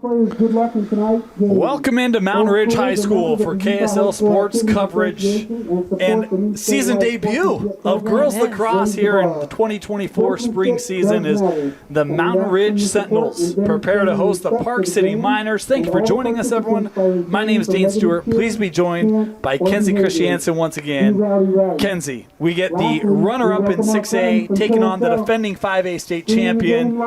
Welcome into Mountain Ridge High School for KSL Sports coverage and season debut of girls lacrosse here in the 2024 spring season is the Mountain Ridge Sentinels. Prepare to host the Park City Miners. Thank you for joining us, everyone. My name is Dean Stewart. Please be joined by Kenzie Christiansen once again. Kenzie, we get the runner-up in 6A taking on the defending 5A state champion.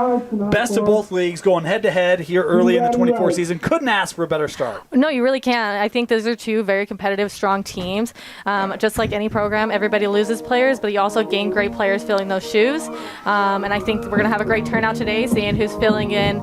Best of both leagues going head-to-head here early in the 24 season. Couldn't ask for a better start. No, you really can't. I think those are two very competitive, strong teams. Just like any program, everybody loses players, but you also gain great players filling those shoes. And I think we're going to have a great turnout today, seeing who's filling in,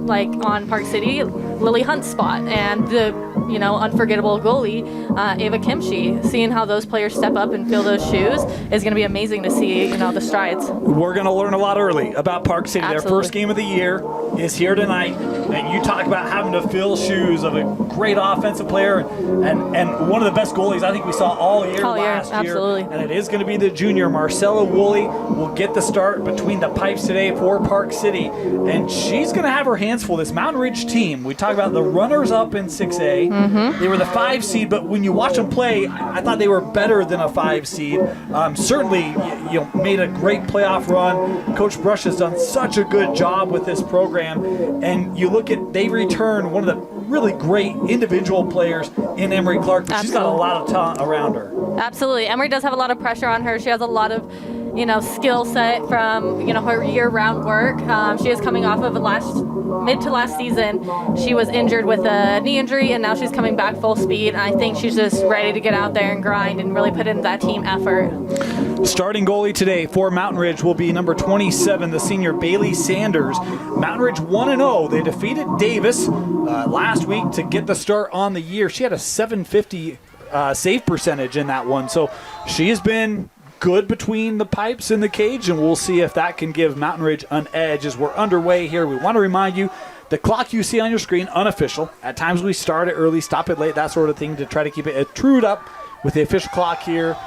like on Park City, Lily Hunt's spot, and the, unforgettable goalie, Ava Kimchi. Seeing how those players step up and fill those shoes is going to be amazing to see, the strides. We're going to learn a lot early about Park City. Absolutely. Their first game of the year is here tonight. And you talk about having to fill shoes of a great offensive player and one of the best goalies I think we saw all year last year. Absolutely. And it is going to be the junior Marcella Woolley will get the start between the pipes today for Park City. And she's going to have her hands full. This Mountain Ridge team, we talk about the runners-up in 6A. Mm-hmm. They were the 5 seed, but when you watch them play, I thought they were better than a 5 seed. Certainly, made a great playoff run. Coach Brush has done such a good job with this program. And you look at, they return one of the really great individual players in Emery Clark, but she's got a lot of talent around her. Absolutely. Emery does have a lot of pressure on her. She has a lot of, skill set from, her year-round work. She is coming off of mid to last season. She was injured with a knee injury, and now she's coming back full speed. And I think she's just ready to get out there and grind and really put in that team effort. Starting goalie today for Mountain Ridge will be number 27, the senior Bailey Sanders. Mountain Ridge 1-0. They defeated Davis last week to get the start on the year. She had a .750 save percentage in that one, so she has been good between the pipes and the cage, and we'll see if that can give Mountain Ridge an edge as we're underway here. We want to remind you, the clock you see on your screen, unofficial. At times we start it early, stop it late, that sort of thing to try to keep it trued up with the official clock here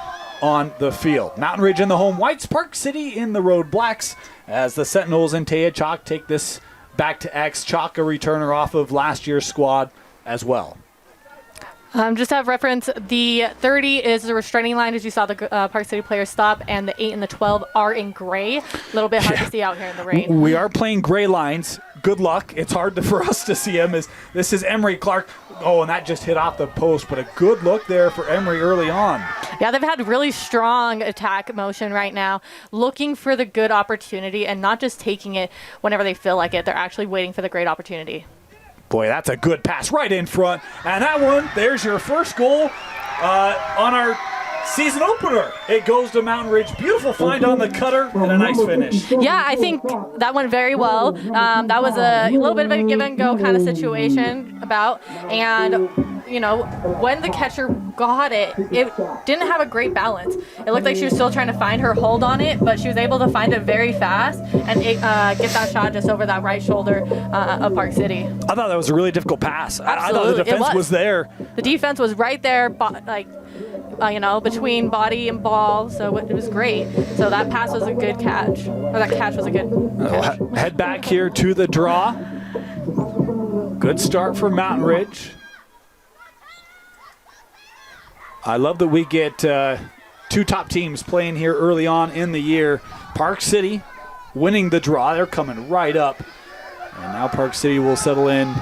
on the field. Mountain Ridge in the home whites, Park City in the road blacks, as the Sentinels and Taya Chalk take this back to X. Chalk, a returner off of last year's squad as well. Just to have reference, the 30 is the restraining line, as you saw the Park City players stop, and the 8 and the 12 are in gray. A little bit hard to see out here in the rain. We are playing gray lines. Good luck. It's hard for us to see them. This is Emery Clark. Oh, and that just hit off the post, but a good look there for Emery early on. Yeah, they've had really strong attack motion right now, looking for the good opportunity and not just taking it whenever they feel like it. They're actually waiting for the great opportunity. Boy, that's a good pass right in front. And that one, there's your first goal on our season opener. It goes to Mountain Ridge. Beautiful find on the cutter and a nice finish. Yeah, I think that went very well. That was a little bit of a give and go kind of situation and when the catcher got it, it didn't have a great balance. It looked like she was still trying to find her hold on it, but she was able to find it very fast and get that shot just over that right shoulder of Park City. I thought that was a really difficult pass. Absolutely. I thought the defense was there. The defense was right there, between body and ball, so it was great. So that pass was a good catch, or that catch was a good catch. Head back here to the draw. Good start for Mountain Ridge. I love that we get two top teams playing here early on in the year. Park City winning the draw. They're coming right up. And now Park City will settle in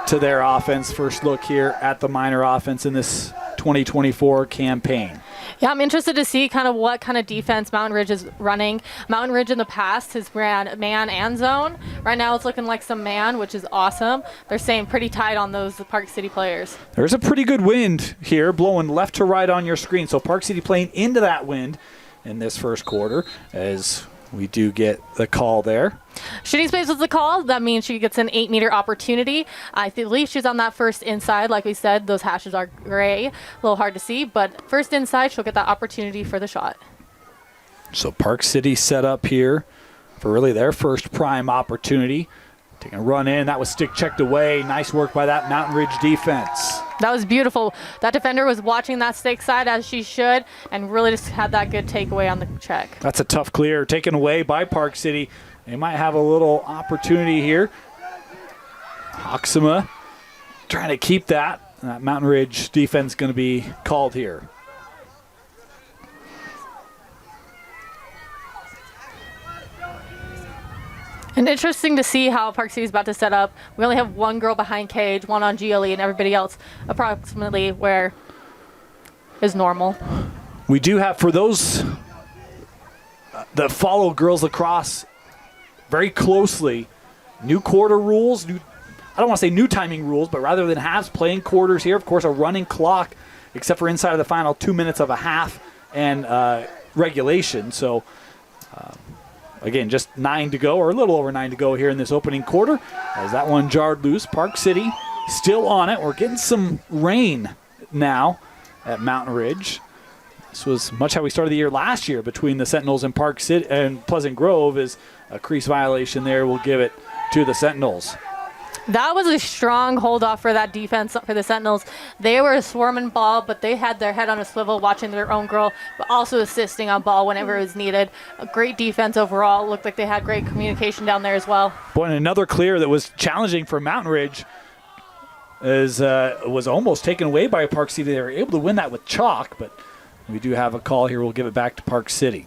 to their offense. First look here at the minor offense in this 2024 campaign. Yeah, I'm interested to see what kind of defense Mountain Ridge is running. Mountain Ridge in the past has ran man and zone. Right now it's looking like some man, which is awesome. They're staying pretty tight on those Park City players. There's a pretty good wind here blowing left to right on your screen. So Park City playing into that wind in this first quarter as we do get the call there. Shooting space was the call. That means she gets an 8-meter opportunity. I believe she's on that first inside. Like we said, those hashes are gray. A little hard to see, but first inside, she'll get that opportunity for the shot. So Park City set up here for really their first prime opportunity. Taking a run in. That was stick checked away. Nice work by that Mountain Ridge defense. That was beautiful. That defender was watching that stick side as she should and really just had that good takeaway on the check. That's a tough clear taken away by Park City. They might have a little opportunity here. Hoxema trying to keep that. Mountain Ridge defense going to be called here. And interesting to see how Park City's about to set up. We only have one girl behind cage, one on GLE, and everybody else approximately where is normal. We do have, for those that follow girls lacrosse very closely, new quarter rules. I don't want to say new timing rules, but rather than halves, playing quarters here. Of course, a running clock, except for inside of the final 2 minutes of a half and regulation. So, again, just 9 to go, or a little over 9 to go here in this opening quarter. As that one jarred loose, Park City still on it. We're getting some rain now at Mountain Ridge. This was much how we started the year last year between the Sentinels and Park City and Pleasant Grove. Is a crease violation there. We'll give it to the Sentinels. That was a strong hold off for that defense for the Sentinels. They were swarming ball, but they had their head on a swivel watching their own girl, but also assisting on ball whenever it was needed. A great defense overall. Looked like they had great communication down there as well. Boy, and another clear that was challenging for Mountain Ridge was almost taken away by Park City. They were able to win that with chalk, but we do have a call here. We'll give it back to Park City.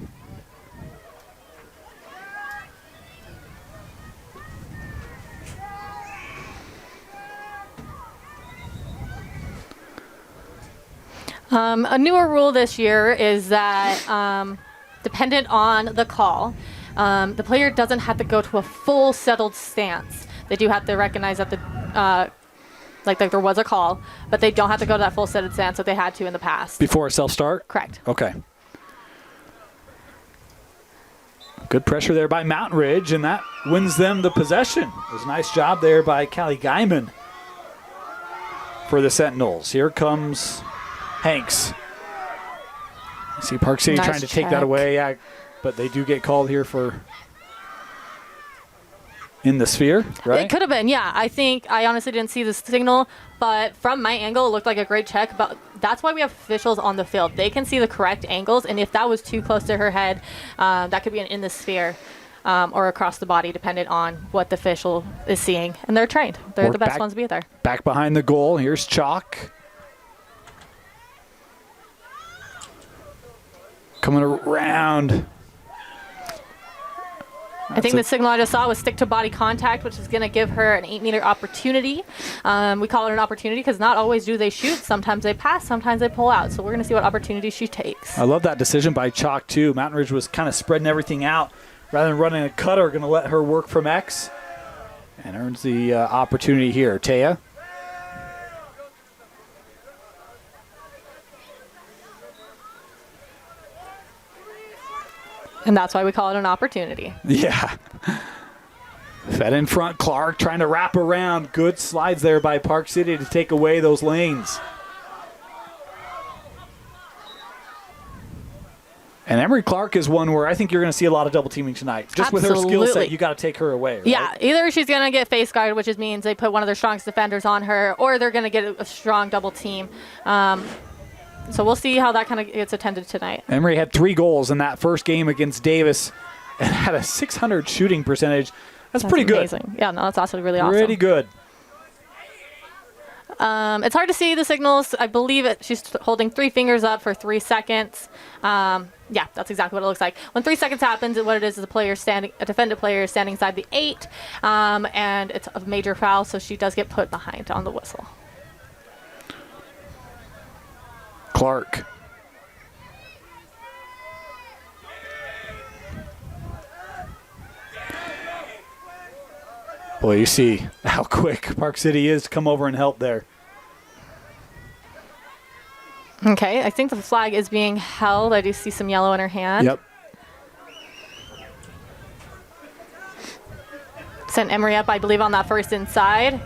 A newer rule this year is that dependent on the call, the player doesn't have to go to a full settled stance. They do have to recognize that like there was a call, but they don't have to go to that full settled stance that they had to in the past. Before a self-start? Correct. Okay. Good pressure there by Mountain Ridge, and that wins them the possession. It was a nice job there by Callie Guyman for the Sentinels. Here comes Hanks. You see Park City trying to take that away, but they do get called here for in the sphere, right? It could have been, yeah. I honestly didn't see the signal, but from my angle, it looked like a great check. But that's why we have officials on the field. They can see the correct angles, and if that was too close to her head, that could be in the sphere or across the body, depending on what the official is seeing. And they're trained. They're the best ones to be there. Back behind the goal. Here's Chalk. Coming around. I think the signal I just saw was stick to body contact, which is going to give her an 8-meter opportunity. We call it an opportunity because not always do they shoot. Sometimes they pass, sometimes they pull out. So we're going to see what opportunity she takes. I love that decision by Chalk, too. Mountain Ridge was kind of spreading everything out. Rather than running a cutter, going to let her work from X. And earns the opportunity here. Taya. And that's why we call it an opportunity. Yeah. Fed in front, Clark trying to wrap around. Good slides there by Park City to take away those lanes. And Emery Clark is one where I think you're going to see a lot of double teaming tonight. Just with her skill set, you got to take her away, right? Yeah, either she's going to get face guard, which means they put one of their strongest defenders on her, or they're going to get a strong double team. So we'll see how that kind of gets attended tonight. Emery had 3 goals in that first game against Davis and had a .600 shooting percentage. That's pretty amazing. Good. Yeah, no, that's also really awesome. Pretty good. It's hard to see the signals. I believe she's holding 3 fingers up for 3 seconds. Yeah, that's exactly what it looks like. When 3 seconds happens, what it is a defended player is standing inside the 8, and it's a major foul, so she does get put behind on the whistle. Clark. Boy, you see how quick Park City is to come over and help there. Okay, I think the flag is being held. I do see some yellow in her hand. Yep. Sent Emery up, I believe, on that first inside,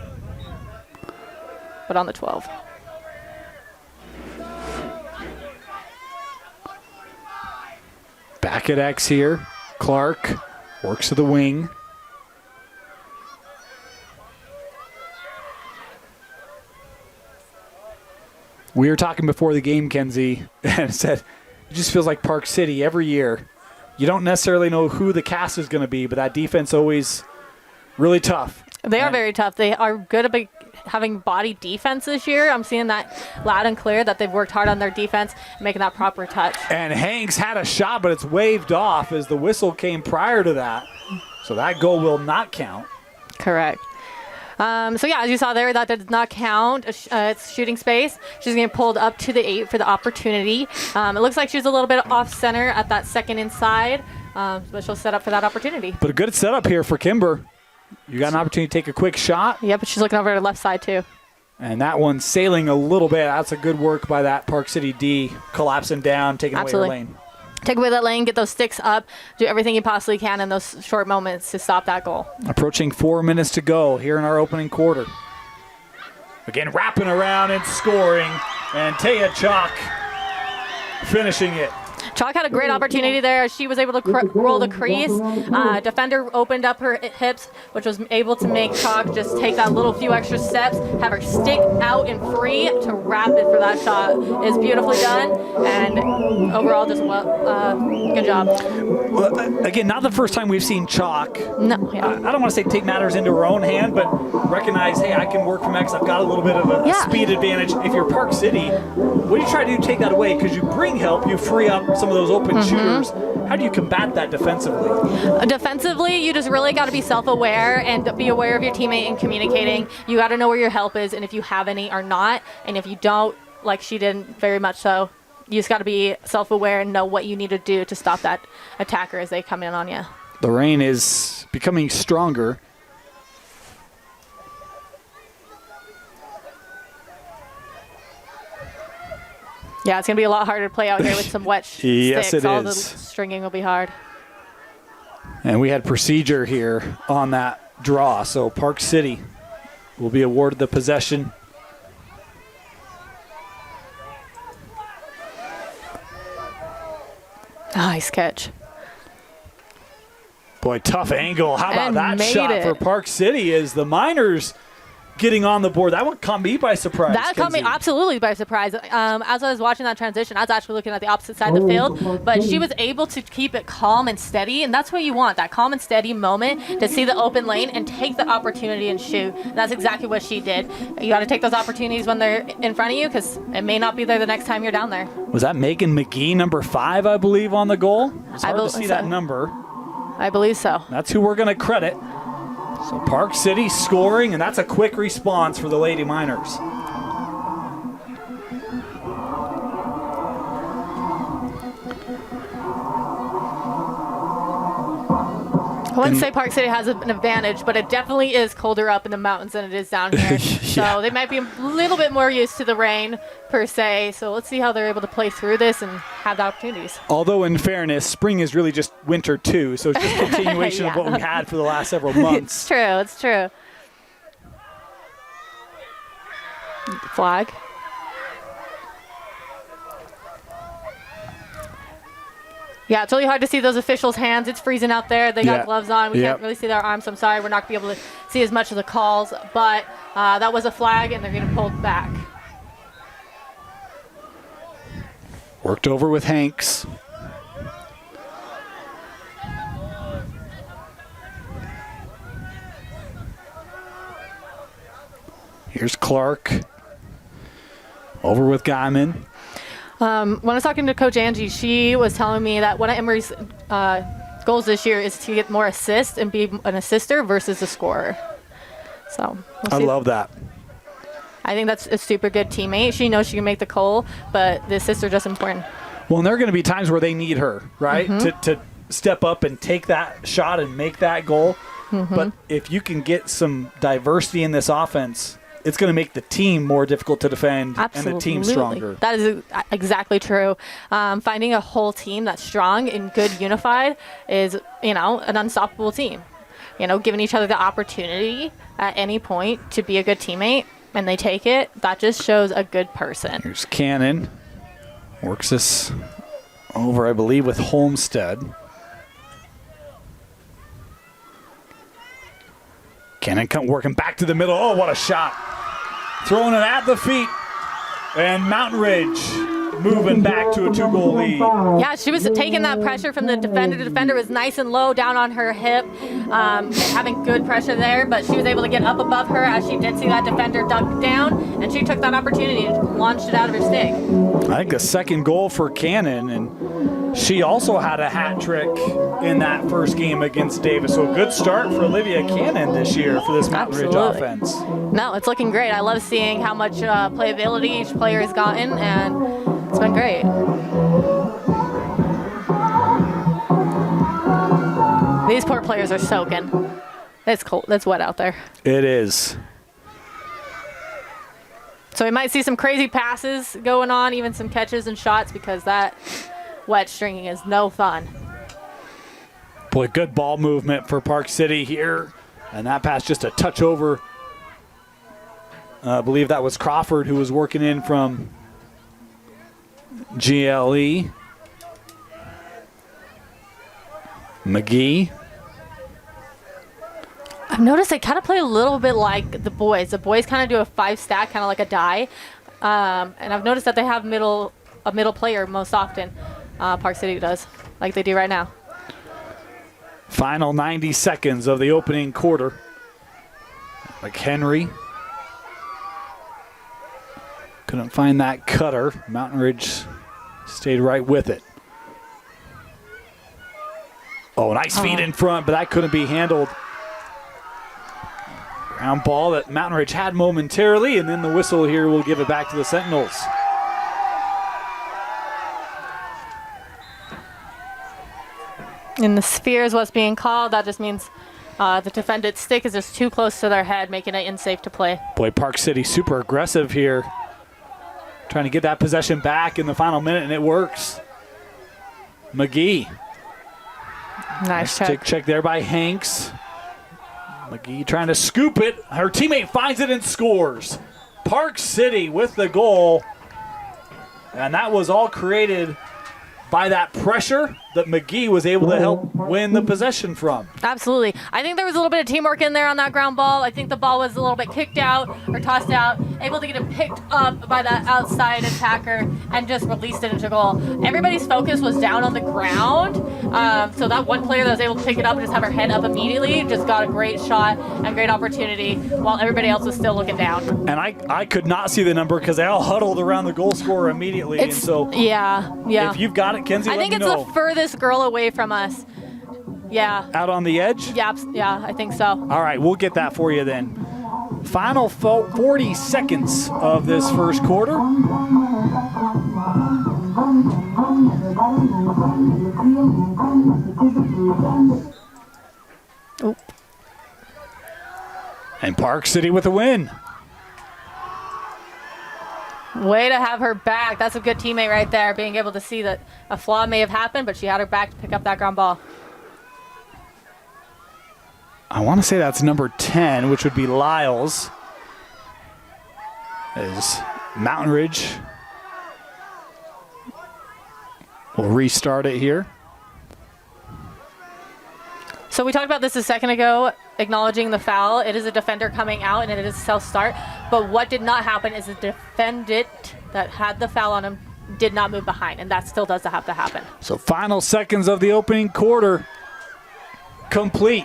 but on the 12. Back at X here. Clark works to the wing. We were talking before the game, Kenzie, and said it just feels like Park City every year. You don't necessarily know who the cast is going to be, but that defense always really tough. They are very tough. They are good at having body defense this year. I'm seeing that loud and clear, that they've worked hard on their defense, making that proper touch. And Hanks had a shot, but it's waved off as the whistle came prior to that. So that goal will not count. Correct. So yeah, as you saw there, that does not count. It's shooting space. She's getting pulled up to the 8 for the opportunity. It looks like she's a little bit off center at that second inside, but she'll set up for that opportunity. But a good setup here for Kimber. You got an opportunity to take a quick shot. Yeah, but she's looking over to the left side too. And that one's sailing a little bit. That's a good work by that Park City D, collapsing down, taking away her lane. Take away that lane, get those sticks up, do everything you possibly can in those short moments to stop that goal. Approaching 4 minutes to go here in our opening quarter. Again, wrapping around and scoring. And Taya Chalk finishing it. Chalk had a great opportunity there. She was able to roll the crease. Defender opened up her hips, which was able to make Chalk just take that little few extra steps, have her stick out and free to wrap it for that shot. It's beautifully done, and overall, just good job. Well, again, not the first time we've seen Chalk. No, yeah. I don't want to say take matters into her own hand, but recognize, hey, I can work from X. I've got a little bit of a speed advantage. If you're Park City, what do you try to do? Take that away, because you bring help, you free up some of those open shooters. How do you combat that defensively? Defensively, you just really got to be self-aware and be aware of your teammate and communicating. You got to know where your help is and if you have any or not. And if you don't, like she didn't very much so, you just got to be self-aware and know what you need to do to stop that attacker as they come in on you. The rain is becoming stronger. Yeah, it's going to be a lot harder to play out here with some wet Yes, sticks. it All is. the stringing will be hard. And we had procedure here on that draw, so Park City will be awarded the possession. Nice catch. Boy, tough angle. How about And that made shot it. for Park City as the Miners getting on the board. That one caught me by surprise. That caught me Kenzie. absolutely by surprise. As I was watching that transition, I was actually looking at the opposite side of the field, but she was able to keep it calm and steady, and that's what you want, that calm and steady moment to see the open lane and take the opportunity and shoot. That's exactly what she did. You got to take those opportunities when they're in front of you, because it may not be there the next time you're down there. Was that Megan McGee, number 5, I believe, on the goal? It's hard to see so. that number. I believe so. That's who we're going to credit. So Park City scoring, and that's a quick response for the Lady Miners. I wouldn't say Park City has an advantage, but it definitely is colder up in the mountains than it is down here. Yeah. So they might be a little bit more used to the rain, per se. So let's see how they're able to play through this and have the opportunities. Although, in fairness, spring is really just winter, too. So it's just a continuation of what we had for the last several months. It's true. It's true. Flag. Yeah, it's really hard to see those officials' hands. It's freezing out there. They got gloves on. We can't really see their arms. I'm sorry. We're not going to be able to see as much of the calls. But that was a flag, and they're getting pulled back. Worked over with Hanks. Here's Clark. Over with Guyman. When I was talking to Coach Angie, she was telling me that one of Emery's goals this year is to get more assists and be an assister versus a scorer. So I love that. I think that's a super good teammate. She knows she can make the goal, but the assists are just important. Well, and there are going to be times where they need her, right, to step up and take that shot and make that goal. But if you can get some diversity in this offense, it's going to make the team more difficult to defend and the team stronger. That is exactly true. Finding a whole team that's strong and good unified is, an unstoppable team. Giving each other the opportunity at any point to be a good teammate, and they take it, that just shows a good person. Here's Cannon. Works this over, I believe, with Homestead. Cannon working back to the middle. Oh, what a shot. Throwing it at the feet. And Mountain Ridge moving back to a 2-goal lead. Yeah, she was taking that pressure from the defender. The defender was nice and low down on her hip, having good pressure there, but she was able to get up above her as she did see that defender duck down, and she took that opportunity and launched it out of her stick. I think a second goal for Cannon, and she also had a hat trick in that first game against Davis. So a good start for Olivia Cannon this year for this Mountain Ridge offense. No, it's looking great. I love seeing how much playability each player has gotten, and it's been great. These poor players are soaking. It's cold. It's wet out there. It is. So we might see some crazy passes going on, even some catches and shots, because that wet stringing is no fun. Boy, good ball movement for Park City here. And that pass just a touch over. I believe that was Crawford who was working in from GLE. McGee. I've noticed they kind of play a little bit like the boys. The boys kind of do a 5-stack, kind of like a die. And I've noticed that they have a middle player most often. Park City does, like they do right now. Final 90 seconds of the opening quarter. McHenry. Couldn't find that cutter. Mountain Ridge stayed right with it. Oh, nice feed in front, but that couldn't be handled. Ground ball that Mountain Ridge had momentarily, and then the whistle here will give it back to the Sentinels. And the sphere is what's being called. That just means the defendant's stick is just too close to their head, making it unsafe to play. Boy, Park City super aggressive here. Trying to get that possession back in the final minute, and it works. McGee. Nice check there by Hanks. McGee trying to scoop it. Her teammate finds it and scores. Park City with the goal. And that was all created by that pressure that McGee was able to help win the possession from. Absolutely. I think there was a little bit of teamwork in there on that ground ball. I think the ball was a little bit kicked out or tossed out, able to get it picked up by that outside attacker and just released it into goal. Everybody's focus was down on the ground, so that one player that was able to pick it up and just have her head up immediately just got a great shot and great opportunity while everybody else was still looking down. And I could not see the number because they all huddled around the goal scorer immediately. And so yeah. If you've got it, Kenzie, I think it's the furthest girl away from us. Yeah. Out on the edge? Yeah, I think so. All right, we'll get that for you then. Final 40 seconds of this first quarter. Oh. And Park City with a win. Way to have her back. That's a good teammate right there, being able to see that a flaw may have happened, but she had her back to pick up that ground ball. I want to say that's number 10, which would be Lyles. As Mountain Ridge will restart it here. So we talked about this a second ago, acknowledging the foul. It is a defender coming out, and it is a self-start. But what did not happen is the defendant that had the foul on him did not move behind, and that still does have to happen. So final seconds of the opening quarter complete.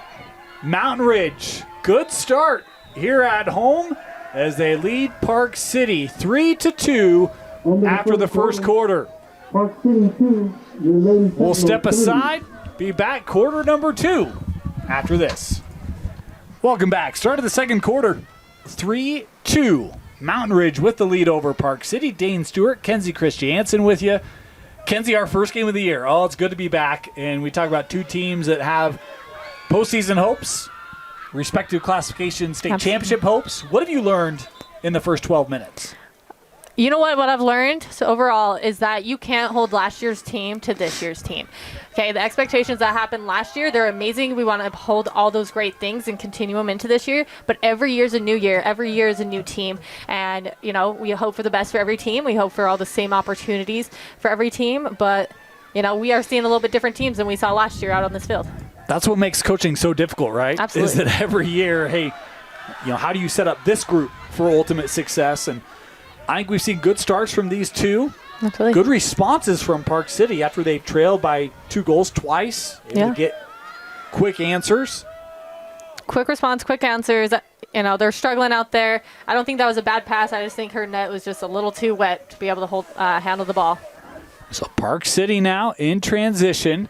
Mountain Ridge, good start here at home as they lead Park City 3-2 after the first quarter. We'll step aside, be back quarter number 2 after this. Welcome back. Start of the second quarter, 3-2. Mountain Ridge with the lead over Park City. Dane Stewart, Kenzie Christiansen with you. Kenzie, our first game of the year. Oh, it's good to be back. And we talk about two teams that have postseason hopes, respective classification state championship hopes. What have you learned in the first 12 minutes? You know what I've learned overall is that you can't hold last year's team to this year's team. Okay, the expectations that happened last year, they're amazing. We want to uphold all those great things and continue them into this year. But every year is a new year. Every year is a new team. And, you know, we hope for the best for every team. We hope for all the same opportunities for every team. But, you know, we are seeing a little bit different teams than we saw last year out on this field. That's what makes coaching so difficult, right? Absolutely. Is that every year, hey, you know, how do you set up this group for ultimate success? And I think we've seen good starts from these two. Absolutely. Good responses from Park City after they trailed by 2 goals twice. Able to get quick answers. Quick response, quick answers. You know, they're struggling out there. I don't think that was a bad pass. I just think her net was just a little too wet to be able to handle the ball. So Park City now in transition.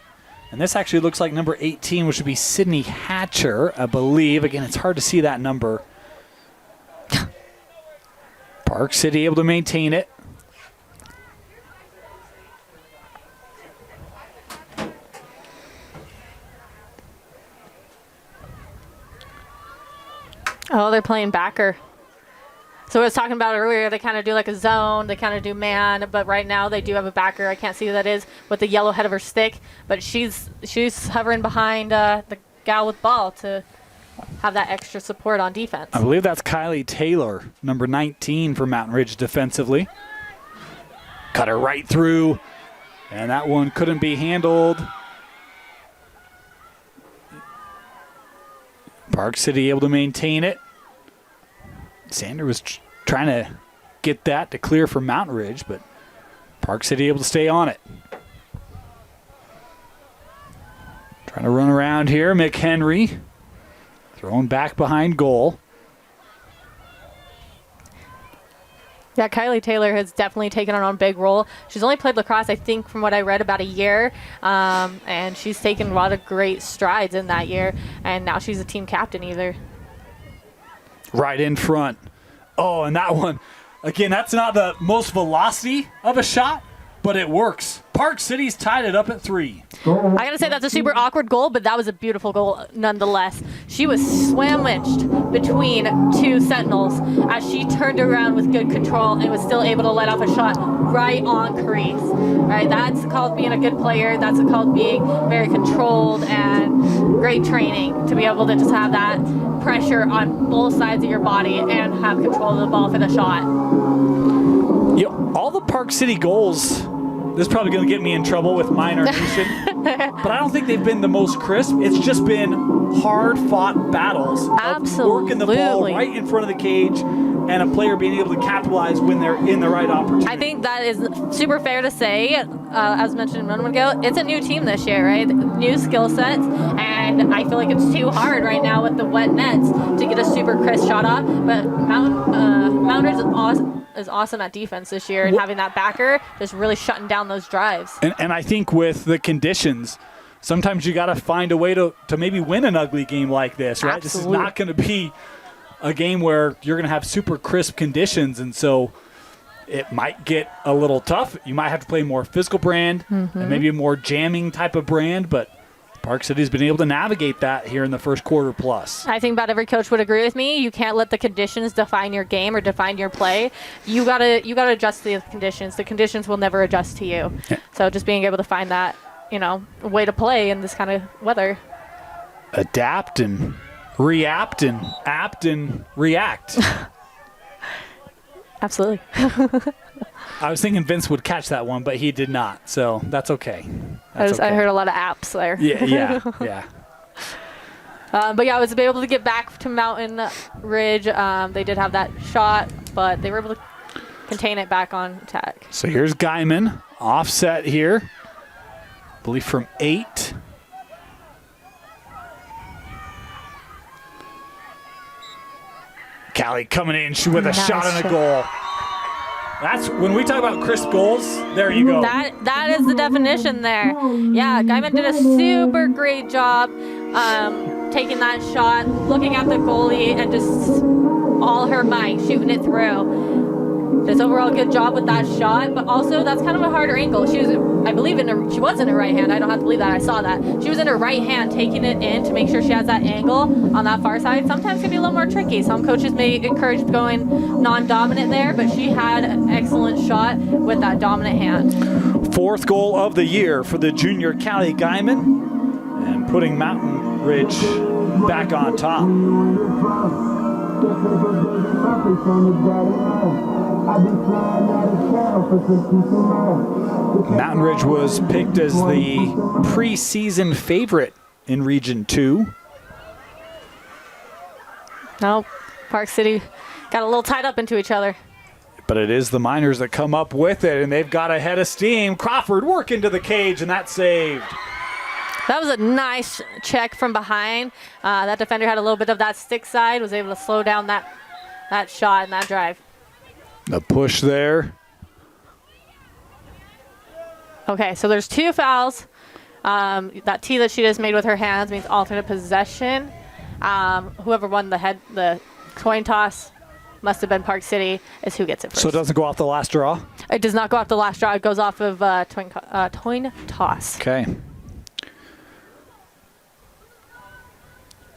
And this actually looks like number 18, which would be Sydney Hatcher, I believe. Again, it's hard to see that number. Park City able to maintain it. Oh, they're playing backer. So I was talking about earlier, they kind of do like a zone, they kind of do man, but right now they do have a backer. I can't see who that is with the yellow head of her stick, but she's hovering behind the gal with ball to have that extra support on defense. I believe that's Kylie Taylor, number 19 for Mountain Ridge defensively. Cut her right through, and that one couldn't be handled. Park City able to maintain it. Sander was trying to get that to clear for Mountain Ridge, but Park City able to stay on it. Trying to run around here. McHenry thrown back behind goal. Yeah, Kylie Taylor has definitely taken on a big role. She's only played lacrosse, I think, from what I read, about a year, and she's taken a lot of great strides in that year, and now she's a team captain either. Right in front. Oh, and that one, again, that's not the most velocity of a shot, but it works. Park City's tied it up at 3. I got to say that's a super awkward goal, but that was a beautiful goal nonetheless. She was sandwiched between 2 Sentinels as she turned around with good control and was still able to let off a shot right on crease. Right, that's called being a good player. That's called being very controlled and great training to be able to just have that pressure on both sides of your body and have control of the ball for the shot. All the Park City goals, this is probably going to get me in trouble with Minor Nation, but I don't think they've been the most crisp. It's just been hard-fought battles of working the ball right in front of the cage and a player being able to capitalize when they're in the right opportunity. I think that is super fair to say. As mentioned a moment ago, it's a new team this year, right? New skill sets, and I feel like it's too hard right now with the wet nets to get a super crisp shot off. But Mountain Ridge is awesome at defense this year, and having that backer just really shutting down those drives. And I think with the conditions, sometimes you got to find a way to maybe win an ugly game like this, right? Absolutely. This is not going to be a game where you're going to have super crisp conditions, and so it might get a little tough. You might have to play more physical brand and maybe a more jamming type of brand, but Park City's been able to navigate that here in the first quarter plus. I think about every coach would agree with me. You can't let the conditions define your game or define your play. You gotta adjust to the conditions. The conditions will never adjust to you. Yeah. So just being able to find that, way to play in this kind of weather. Adapt and react and apt and react. Absolutely. I was thinking Vince would catch that one, but he did not, so that's okay. I heard a lot of apps there. Yeah. But yeah, I was able to get back to Mountain Ridge. They did have that shot, but they were able to contain it back on attack. So here's Guyman, offset here. I believe from 8. Callie coming in with a shot and a goal. That's when we talk about crisp goals. There you go. That is the definition there. Yeah, Guyman did a super great job taking that shot, looking at the goalie, and just all her might shooting it through. Just overall good job with that shot, but also that's kind of a harder angle. She was in her right hand. I don't have to believe that. I saw that. She was in her right hand taking it in to make sure she has that angle on that far side. Sometimes it can be a little more tricky. Some coaches may encourage going non-dominant there, but she had an excellent shot with that dominant hand. 4th goal of the year for the junior Callie Guyman, and putting Mountain Ridge back on top. Mountain Ridge was picked as the preseason favorite in Region 2. No, Park City got a little tied up into each other. But it is the Miners that come up with it, and they've got a head of steam. Crawford working to the cage, and that's saved. That was a nice check from behind. That defender had a little bit of that stick side, was able to slow down that shot and that drive. The push there. Okay, so there's 2 fouls. That tee that she just made with her hands means alternate possession. Whoever won the coin toss must have been Park City, is who gets it first. So it doesn't go off the last draw? It does not go off the last draw. It goes off of coin toss. Okay.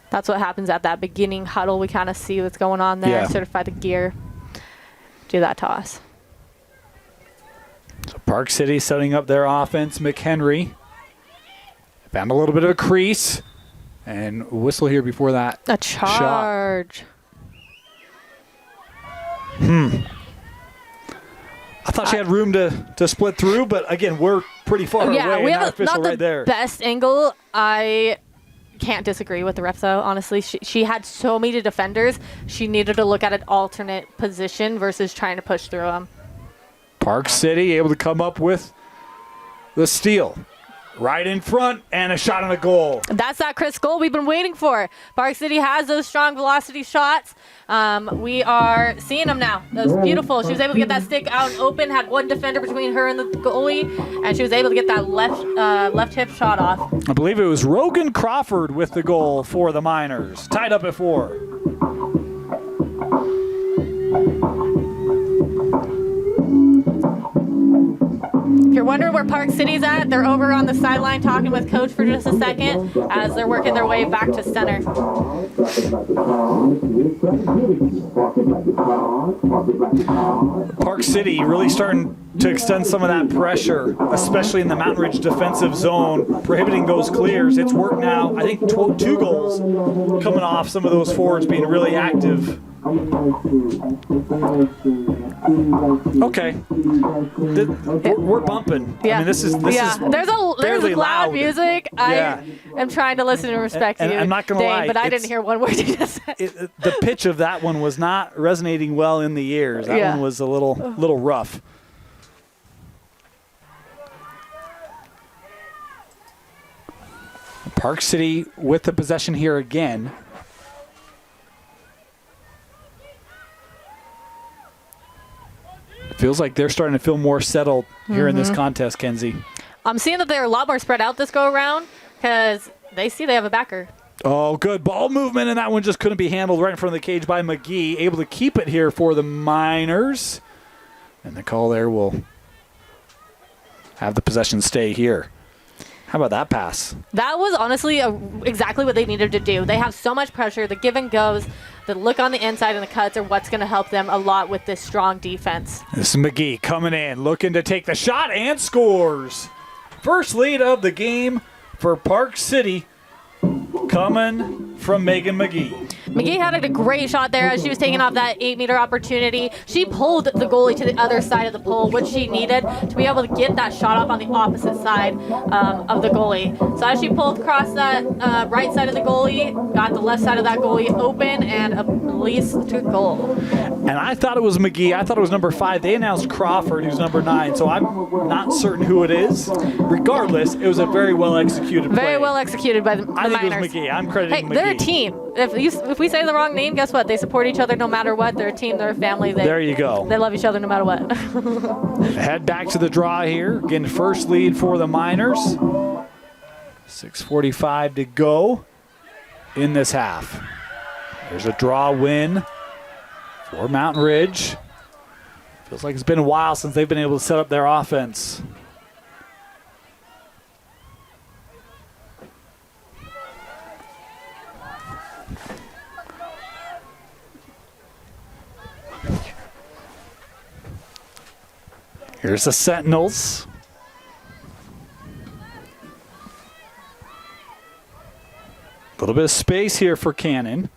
That's what happens at that beginning huddle. We kind of see what's going on there, Yeah. certify the gear, do that toss. So Park City setting up their offense. McHenry found a little bit of a crease. And whistle here before that. A charge. I thought she had room to split through, but again, we're pretty far away. Yeah, we Not have official not the right there. best angle. I can't disagree with the ref, though. Honestly, she had so many defenders. She needed to look at an alternate position versus trying to push through them. Park City able to come up with the steal. Right in front, and a shot on the goal. That's that Chris goal we've been waiting for. Park City has those strong velocity shots. We are seeing them now. That was beautiful. She was able to get that stick out and open, had one defender between her and the goalie, and she was able to get that left hip shot off. I believe it was Rogan Crawford with the goal for the Miners. Tied up at 4. If you're wondering where Park City's at, they're over on the sideline talking with coach for just a second as they're working their way back to center. Park City really starting to extend some of that pressure, especially in the Mountain Ridge defensive zone, prohibiting those clears. It's worked now, I think, 2 goals coming off some of those forwards being really active. Okay. We're bumping. Yeah. I mean, this is There's fairly loud music. Yeah. I am trying to listen and respect And you, I'm not gonna Dane, lie, but I didn't hear one word you just said. The pitch of that one was not resonating well in the ears. That one was a little rough. Park City with the possession here again. It feels like they're starting to feel more settled here in this contest, Kenzie. I'm seeing that they're a lot more spread out this go around because they see they have a backer. Oh, good ball movement, and that one just couldn't be handled right in front of the cage by McGee. Able to keep it here for the Miners. And the call there will have the possession stay here. How about that pass? That was honestly exactly what they needed to do. They have so much pressure. The give and goes, the look on the inside and the cuts are what's going to help them a lot with this strong defense. This is McGee coming in, looking to take the shot and scores. First lead of the game for Park City coming from Megan McGee. McGee had a great shot there as she was taking off that 8-meter opportunity. She pulled the goalie to the other side of the pole, which she needed to be able to get that shot off on the opposite side of the goalie. So as she pulled across that right side of the goalie, got the left side of that goalie open and released to goal. And I thought it was McGee. I thought it was number 5. They announced Crawford, who's number 9, so I'm not certain who it is. Regardless, it was a very well executed play. Very well executed by the Miners. I think it was McGee. I'm crediting McGee. They're a team. If we say the wrong name, guess what? They support each other no matter what. They're a team. They're a family. There you go. They love each other no matter what. Head back to the draw here. Again, first lead for the Miners. 6:45 to go in this half. There's a draw win for Mountain Ridge. Feels like it's been a while since they've been able to set up their offense. Here's the Sentinels. A little bit of space here for Cannon.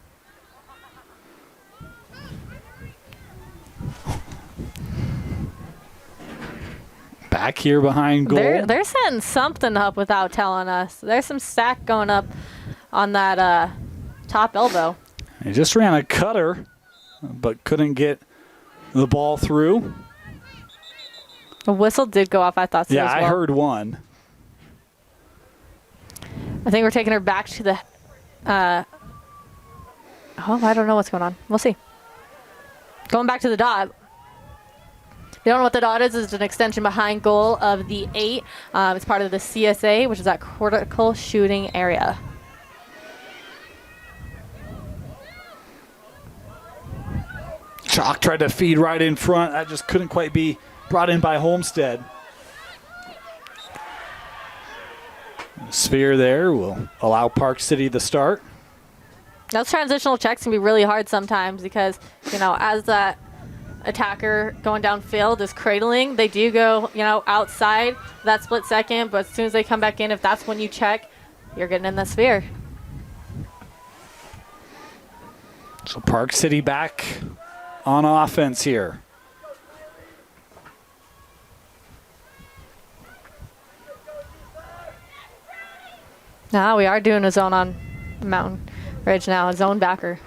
Back here behind goal. They're setting something up without telling us. There's some stack going up on that top elbow. He just ran a cutter, but couldn't get The ball through. A whistle did go off, I thought so Yeah, as well. I heard one. I think we're taking her back to the... I don't know what's going on. We'll see. Going back to the dot. If you don't know what the dot is, it's an extension behind goal of the 8. It's part of the CSA, which is that critical shooting area. Chalk tried to feed right in front. That just couldn't quite be brought in by Homestead. Sphere there will allow Park City the start. Those transitional checks can be really hard sometimes because, as that attacker going downfield is cradling, they do go, outside that split second, but as soon as they come back in, if that's when you check, you're getting in the sphere. So Park City back on offense here. Now we are doing a zone on Mountain Ridge now, a zone backer.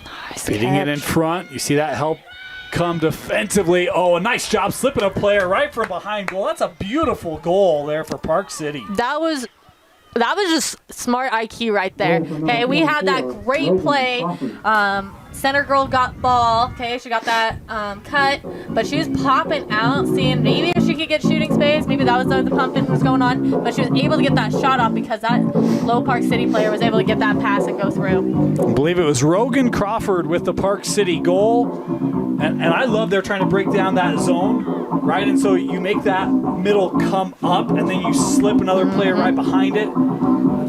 Nice Feeding it in front. You see that help come defensively. Oh, a nice job slipping a player right from behind goal. That's a beautiful goal there for Park City. That was just smart IQ right there. Okay, we had that great play. Center girl got ball. Okay, she got that cut, but she was popping out, seeing maybe if she could get shooting space. Maybe that was the pumping was going on, but she was able to get that shot off because that low Park City player was able to get that pass and go through. I believe it was Rogan Crawford with the Park City goal. And I love they're trying to break down that zone, right? And so you make that middle come up, and then you slip another player right behind it.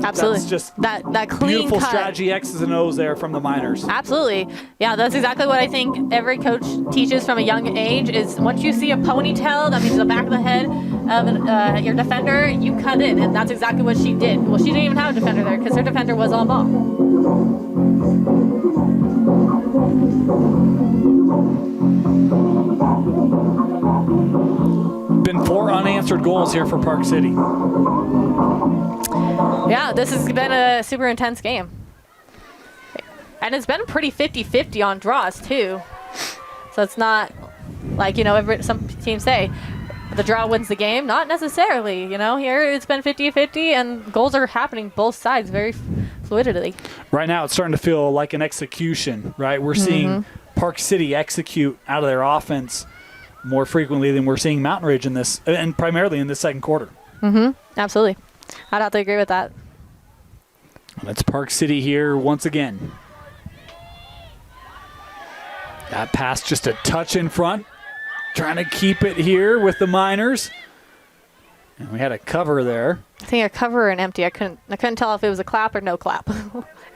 Absolutely. That's just that clean beautiful cut. Strategy, X's and O's there from the Miners. Absolutely. Yeah, that's exactly what I think every coach teaches from a young age is once you see a ponytail, that means the back of the head of your defender, you cut it, and that's exactly what she did. Well, she didn't even have a defender there because her defender was on ball. Been 4 unanswered goals here for Park City. Yeah, this has been a super intense game. And it's been pretty 50-50 on draws, too. So it's not like, some teams say the draw wins the game. Not necessarily, Here it's been 50-50, and goals are happening both sides very fluidly. Right now it's starting to feel like an execution, right? We're seeing Park City execute out of their offense more frequently than we're seeing Mountain Ridge in this, and primarily in this second quarter. Absolutely. I'd have to agree with that. And it's Park City here once again. That pass just a touch in front. Trying to keep it here with the Miners. And we had a cover there. I think a cover and empty. I couldn't tell if it was a clap or no clap.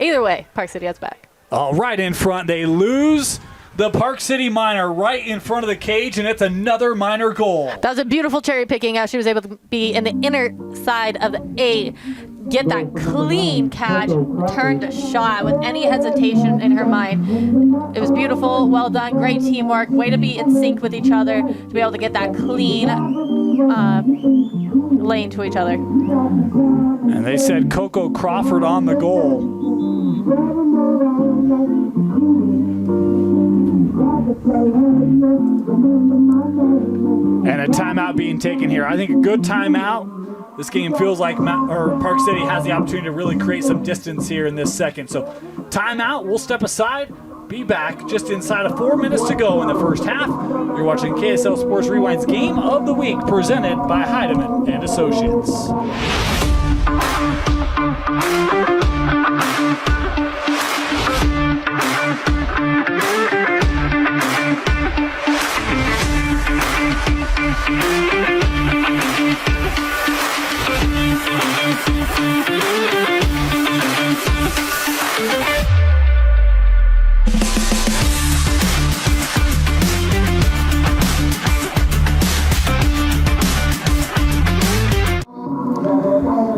Either way, Park City has back. All right in front. They lose the Park City Miner right in front of the cage, and it's another Miner goal. That was a beautiful cherry picking as she was able to be in the inner side of the 8, get that clean catch, turned a shot with any hesitation in her mind. It was beautiful, well done, great teamwork, way to be in sync with each other, to be able to get that clean lane to each other. And they said Coco Crawford on the goal. And a timeout being taken here. I think a good timeout. This game feels like Park City has the opportunity to really create some distance here in this second. So timeout, we'll step aside, be back just inside of 4 minutes to go in the first half. You're watching KSL Sports Rewind's Game of the Week presented by Heidemann and Associates.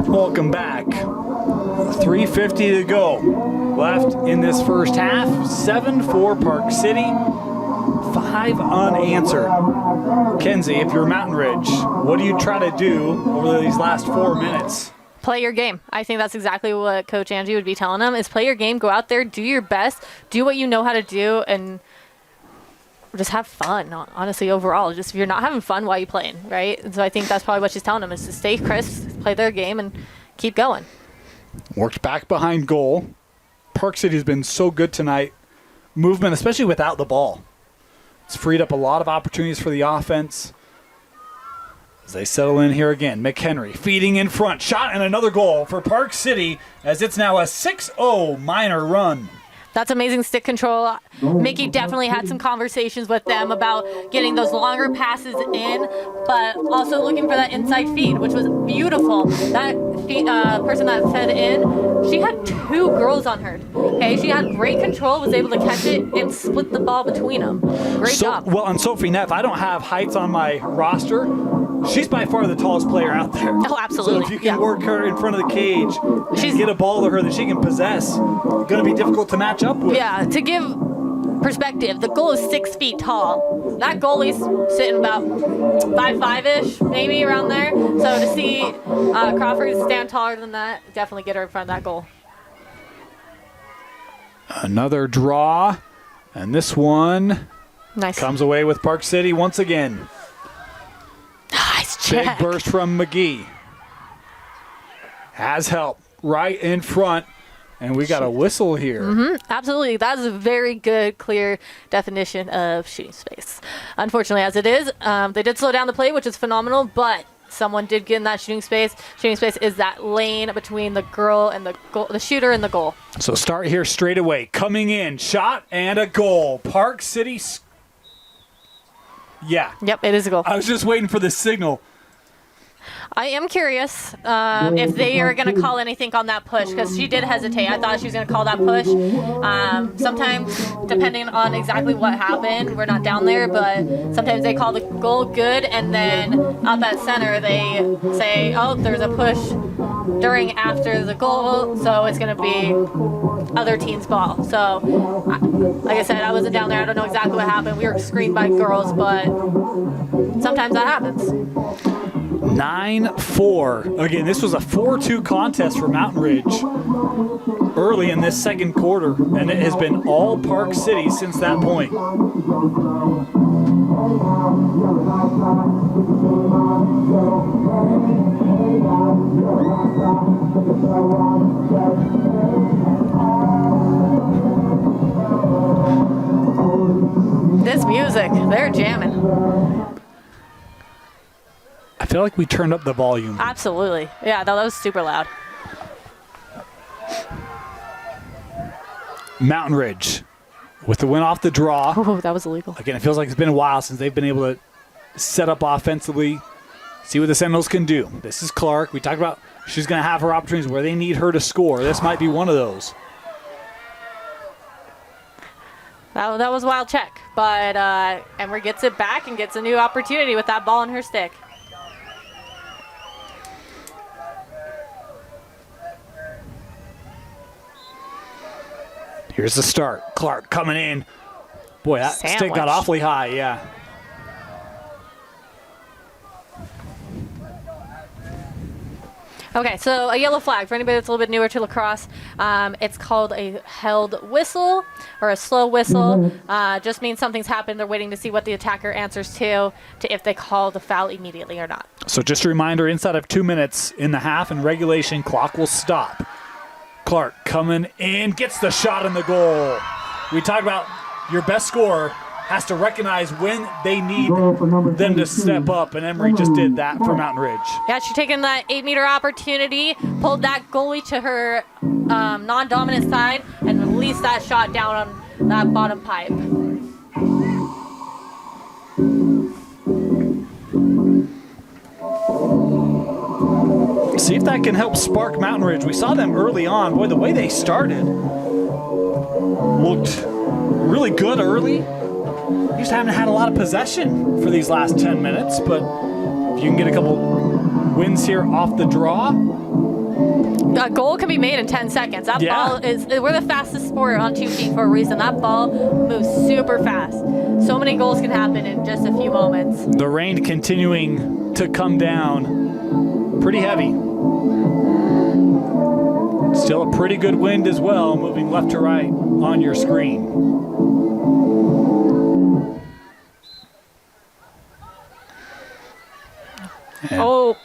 Welcome back. 3:50 to go left in this first half. 7-4 Park City. 5 unanswered. Kenzie, if you're Mountain Ridge, what do you try to do over these last 4 minutes? play your game. I think that's exactly what Coach Angie would be telling them, is play your game, go out there, do your best, do what you know how to do, and just have fun, honestly, overall. Just if you're not having fun, why are you playing, right? And so I think that's probably what she's telling them, is to stay crisp, play their game, and keep going. Worked back behind goal. Park City's been so good tonight. Movement, especially without the ball. It's freed up a lot of opportunities for the offense. As they settle in here again, McHenry feeding in front. Shot and another goal for Park City, as it's now a 6-0 minor run. That's amazing stick control. Mickey definitely had some conversations with them about getting those longer passes in, but also looking for that inside feed, which was beautiful. That person that fed in, she had 2 girls on her. Okay, she had great control, was able to catch it and split the ball between them. Great job. Well, on Sophie Neff, I don't have heights on my roster. She's by far the tallest player out there. Oh, absolutely. So if you can work her in front of the cage and get a ball to her that she can possess, going to be difficult to match up with. Yeah, to give perspective, the goal is 6 feet tall. That goalie's sitting about 5'5"-ish, maybe around there. So to see Crawford stand taller than that, definitely get her in front of that goal. Another draw, and this one Nice. comes away with Park City once again. Nice Big check. burst from McGee. Has help right in front, and we got a whistle here. Absolutely. That is a very good, clear definition of shooting space. Unfortunately, as it is, they did slow down the play, which is phenomenal, but someone did get in that shooting space. Shooting space is that lane between the girl and the goal, the shooter and the goal. So start here straight away. Coming in, shot and a goal. Park City. Yeah. Yep, it is a goal. I was just waiting for the signal. I am curious if they are going to call anything on that push, because she did hesitate. I thought she was going to call that push. Sometimes, depending on exactly what happened, we're not down there, but sometimes they call the goal good, and then up at center they say, oh, there's a push during after the goal, so it's going to be other team's ball. So, like I said, I wasn't down there. I don't know exactly what happened. We were screened by girls, but sometimes that happens. 9-4. Again, this was a 4-2 contest for Mountain Ridge early in this second quarter, and it has been all Park City since that point. This music, they're jamming. I feel like we turned up the volume. Absolutely. Yeah, that was super loud. Mountain Ridge with the win off the draw. Oh, that was illegal. Again, it feels like it's been a while since they've been able to set up offensively, see what the Sentinels can do. This is Clark. We talked about she's going to have her opportunities where they need her to score. This might be one of those. That was a wild check, but Emmer gets it back and gets a new opportunity with that ball in her stick. Here's the start. Clark coming in. Boy, that stick Sandwich. got awfully high, yeah. Okay, so a yellow flag for anybody that's a little bit newer to lacrosse. It's called a held whistle or a slow whistle. Just means something's happened. They're waiting to see what the attacker answers to if they call the foul immediately or not. So just a reminder, inside of 2 minutes in the half and regulation, clock will stop. Clark coming in, gets the shot in the goal. We talked about your best scorer has to recognize when they need them to step up, and Emery just did that for Mountain Ridge. Yeah, she's taking that 8-meter opportunity, pulled that goalie to her non-dominant side, and released that shot down on that bottom pipe. See if that can help spark Mountain Ridge. We saw them early on. Boy, the way they started looked really good early. Just haven't had a lot of possession for these last 10 minutes, but if you can get a couple wins here off the draw. A goal can be made in 10 seconds. That ball is, we're the fastest sport on 2 feet for a reason. That ball moves super fast. So many goals can happen in just a few moments. The rain continuing to come down pretty heavy. Still a pretty good wind as well, moving left to right on your screen. And Oh.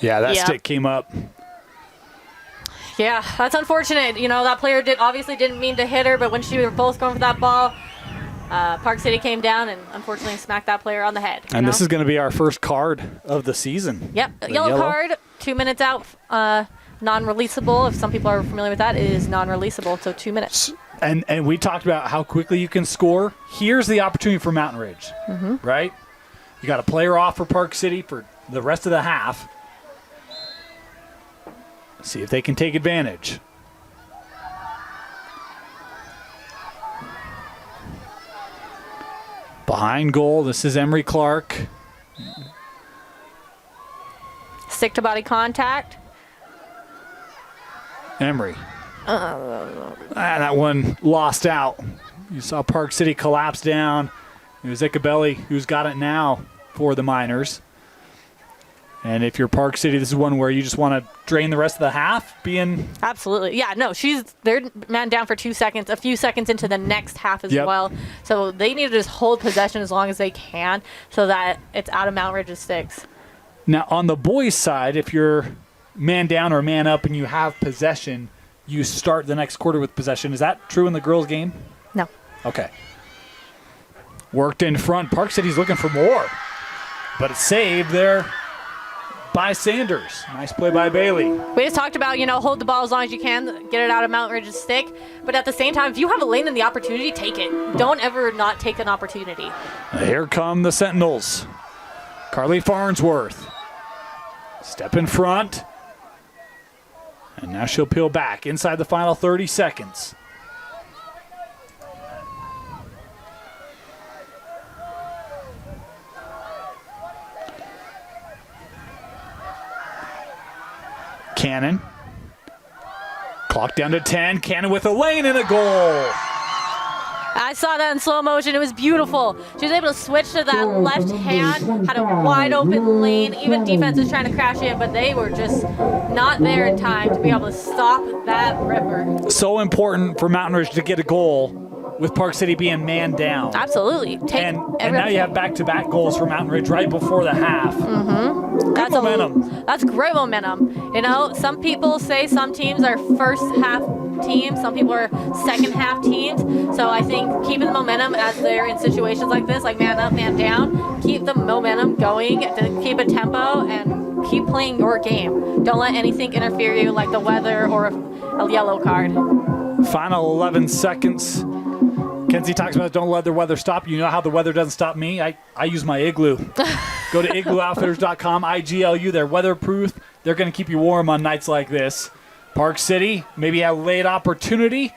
yeah, that Yeah. stick came up. Yeah, that's unfortunate. You know, that player obviously didn't mean to hit her, but when she were both going for that ball, Park City came down and unfortunately smacked that player on the head. And this is going to be our first card of the season. Yep, yellow card, 2 minutes out, non-releasable. If some people are familiar with that, it is non-releasable, so 2 minutes. And we talked about how quickly you can score. Here's the opportunity for Mountain Ridge, right? You got a player off for Park City for the rest of the half. See if they can take advantage. Behind goal, this is Emery Clark. Stick to body contact. Emery. That one lost out. You saw Park City collapse down. It was Icabelli who's got it now for the Miners. And if you're Park City, this is one where you just want to drain the rest of the half, Absolutely. Yeah, no, they're man down for 2 seconds, a few seconds into the next half as well. So they need to just hold possession as long as they can so that it's out of Mount Ridge's sticks. Now, on the boys' side, if you're man down or man up and you have possession, you start the next quarter with possession. Is that true in the girls' game? No. Okay. Worked in front. Park City's looking for more, but it's saved there by Sanders. Nice play by Bailey. We just talked about, hold the ball as long as you can, get it out of Mount Ridge's stick. But at the same time, if you have a lane and the opportunity, take it. Don't ever not take an opportunity. Here come the Sentinels. Carly Farnsworth. Step in front. And now she'll peel back inside the final 30 seconds. Cannon. Clock down to 10. Cannon with a lane and a goal. I saw that in slow motion. It was beautiful. She was able to switch to that left hand, had a wide open lane. Even defense was trying to crash in, but they were just not there in time to be able to stop that ripper. So important for Mountain Ridge to get a goal with Park City being man down. Absolutely. And now you have back-to-back goals for Mountain Ridge right before the half. That's momentum. That's great momentum. Some people say some teams are first half teams, some people are second half teams. So I think keeping the momentum as they're in situations like this, like man up, man down, keep the momentum going, to keep a tempo and keep playing your game. Don't let anything interfere you like the weather or a yellow card. Final 11 seconds. Kenzie talks about don't let the weather stop you. You know how the weather doesn't stop me? I use my igloo. Go to iglooutfitters.com, IGLU. They're weatherproof. They're going to keep you warm on nights like this. Park City, maybe a late opportunity.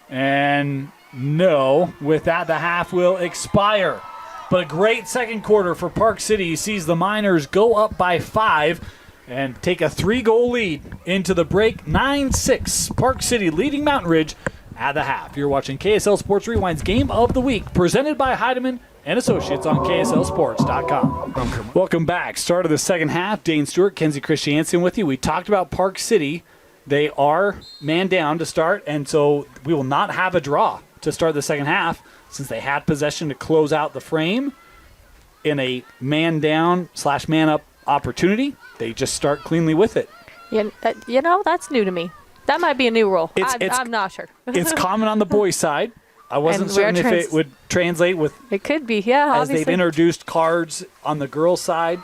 And no, with that, the half will expire. But a great second quarter for Park City sees the Miners go up by 5 and take a 3-goal lead into the break. 9-6. Park City leading Mountain Ridge at the half. You're watching KSL Sports Rewind's Game of the Week, presented by Heidemann and Associates on KSLSports.com. Welcome back. Start of the second half. Dane Stewart, Kenzie Christiansen with you. We talked about Park City. They are man down to start, and so we will not have a draw to start the second half since they had possession to close out the frame in a man down / man up opportunity. They just start cleanly with it. That's new to me. That might be a new rule. I'm not sure. It's common on the boys' side. I wasn't certain if it would translate with. It could be, yeah. As obviously. they've introduced cards on the girls' side.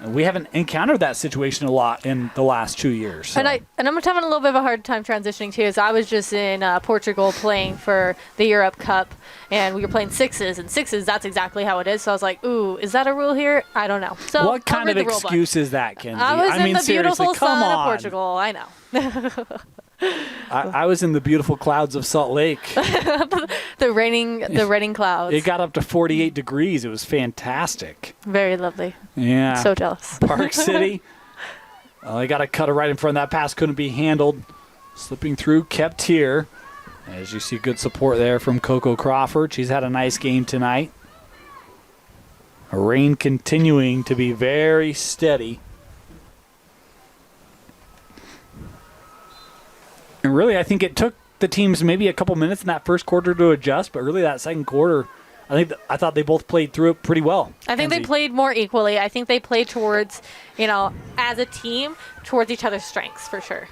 We haven't encountered that situation a lot in the last 2 years. So. And I'm having a little bit of a hard time transitioning too. As I was just in Portugal playing for the Europe Cup, and we were playing sixes. And sixes, that's exactly how it is. So I was like, "Ooh, is that a rule here? I don't know." So what kind of excuse is that, Kenzie? I was in the beautiful sun of Portugal. I know. I was in the beautiful clouds of Salt Lake. the raining clouds. It got up to 48 degrees. It was fantastic. Very lovely. Yeah. So jealous. Park City. They got a cutter right in front of that pass. Couldn't be handled. Slipping through, kept here. As you see, good support there from Coco Crawford. She's had a nice game tonight. Rain continuing to be very steady. And really, I think it took the teams maybe a couple minutes in that first quarter to adjust, but really that second quarter, I thought they both played through it pretty well. I think they played more equally. I think they played towards, as a team, towards each other's strengths for sure.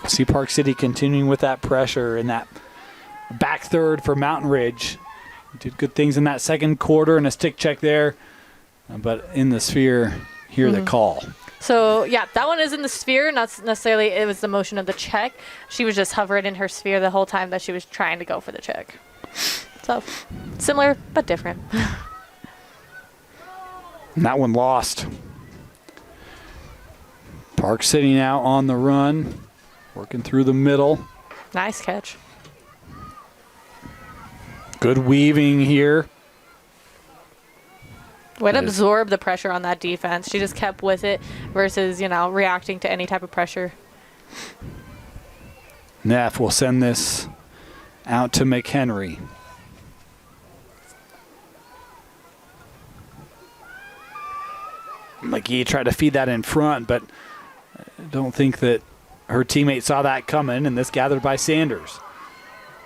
See Park City continuing with that pressure in that back third for Mountain Ridge. Did good things in that second quarter and a stick check there, but in the sphere, hear the call. So, yeah, that one is in the sphere, not necessarily it was the motion of the check. She was just hovering in her sphere the whole time that she was trying to go for the check. So, similar but different. And that one lost. Park City now on the run, working through the middle. Nice catch. Good weaving here. Way to absorb the pressure on that defense. She just kept with it versus, reacting to any type of pressure. Neff will send this out to McHenry. McGee tried to feed that in front, but I don't think that her teammate saw that coming, and this gathered by Sanders.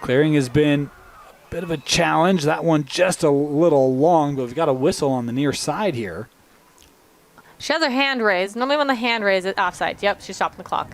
Clearing has been a bit of a challenge. That one just a little long, but we've got a whistle on the near side here. She has her hand raised. Normally when the hand raised, it's offside. Yep, she's stopping the clock.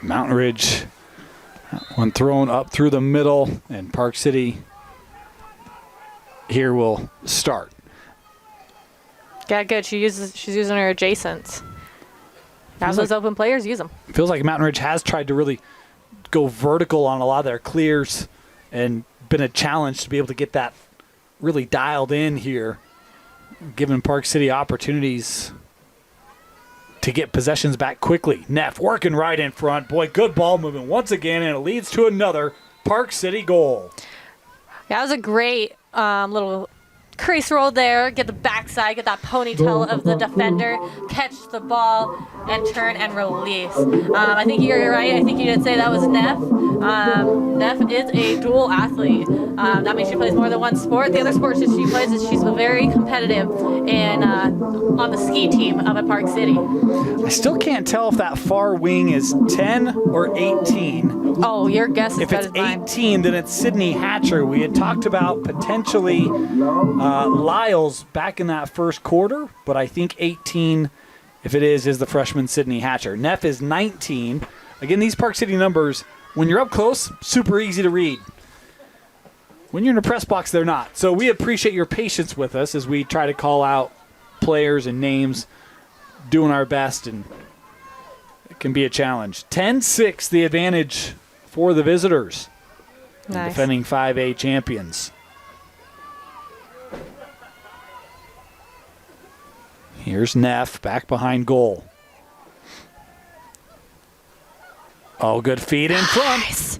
Mountain Ridge, one thrown up through the middle, and Park City here will start. Yeah, good. She's using her adjacents. As those open players, use them. Feels like Mountain Ridge has tried to really go vertical on a lot of their clears and been a challenge to be able to get that really dialed in here, giving Park City opportunities to get possessions back quickly. Neff working right in front. Boy, good ball movement once again, and it leads to another Park City goal. Yeah, that was a great little crease roll there. Get the backside, get that ponytail of the defender, catch the ball, and turn and release. I think you're right. I think you did say that was Neff. Neff is a dual athlete. That means she plays more than one sport. The other sports that she plays is she's very competitive and on the ski team up at Park City. I still can't tell if that far wing is 10 or 18. Oh, your guess is if better it's than mine. 18, then it's Sydney Hatcher. We had talked about potentially Lyles back in that first quarter, but I think 18, if it is the freshman Sydney Hatcher. Neff is 19. Again, these Park City numbers, when you're up close, super easy to read. When you're in a press box, they're not. So we appreciate your patience with us as we try to call out players and names, doing our best, and it can be a challenge. 10-6, the advantage for the visitors. Nice. Defending 5A champions. Here's Neff back behind goal. Oh, good feed in front. Nice.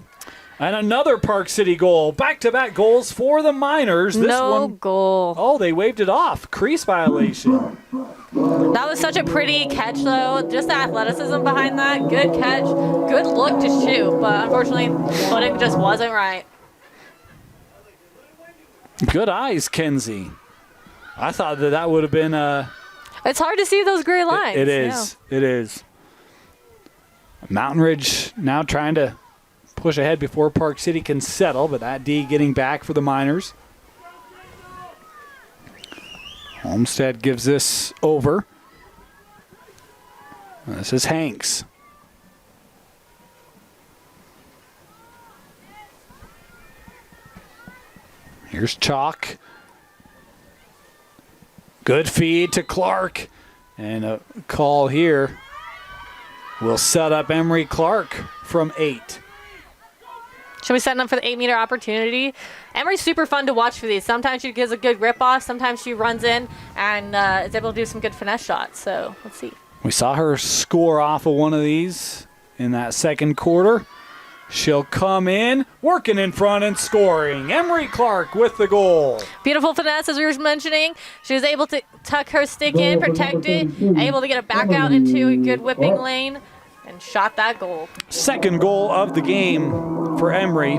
And another Park City goal. Back-to-back goals for the Miners. This one, goal. oh, they waved it off. Crease violation. That was such a pretty catch, though. Just the athleticism behind that. Good catch. Good look to shoot, but unfortunately, footing just wasn't right. Good eyes, Kenzie. I thought that would have been a... It's hard to see those gray lines. It is. Yeah. It is. Mountain Ridge now trying to push ahead before Park City can settle, but that D getting back for the Miners. Olmsted gives this over. This is Hanks. Here's Chalk. Good feed to Clark. And a call here will set up Emery Clark from 8. Should we set up for the 8-meter opportunity? Emery's super fun to watch for these. Sometimes she gives a good rip-off. Sometimes she runs in and is able to do some good finesse shots. So let's see. We saw her score off of one of these in that second quarter. She'll come in, working in front and scoring. Emery Clark with the goal. Beautiful finesse, as we were mentioning. She was able to tuck her stick in, protect it, able to get it back out into a good whipping lane, and shot that goal. Second goal of the game for Emery.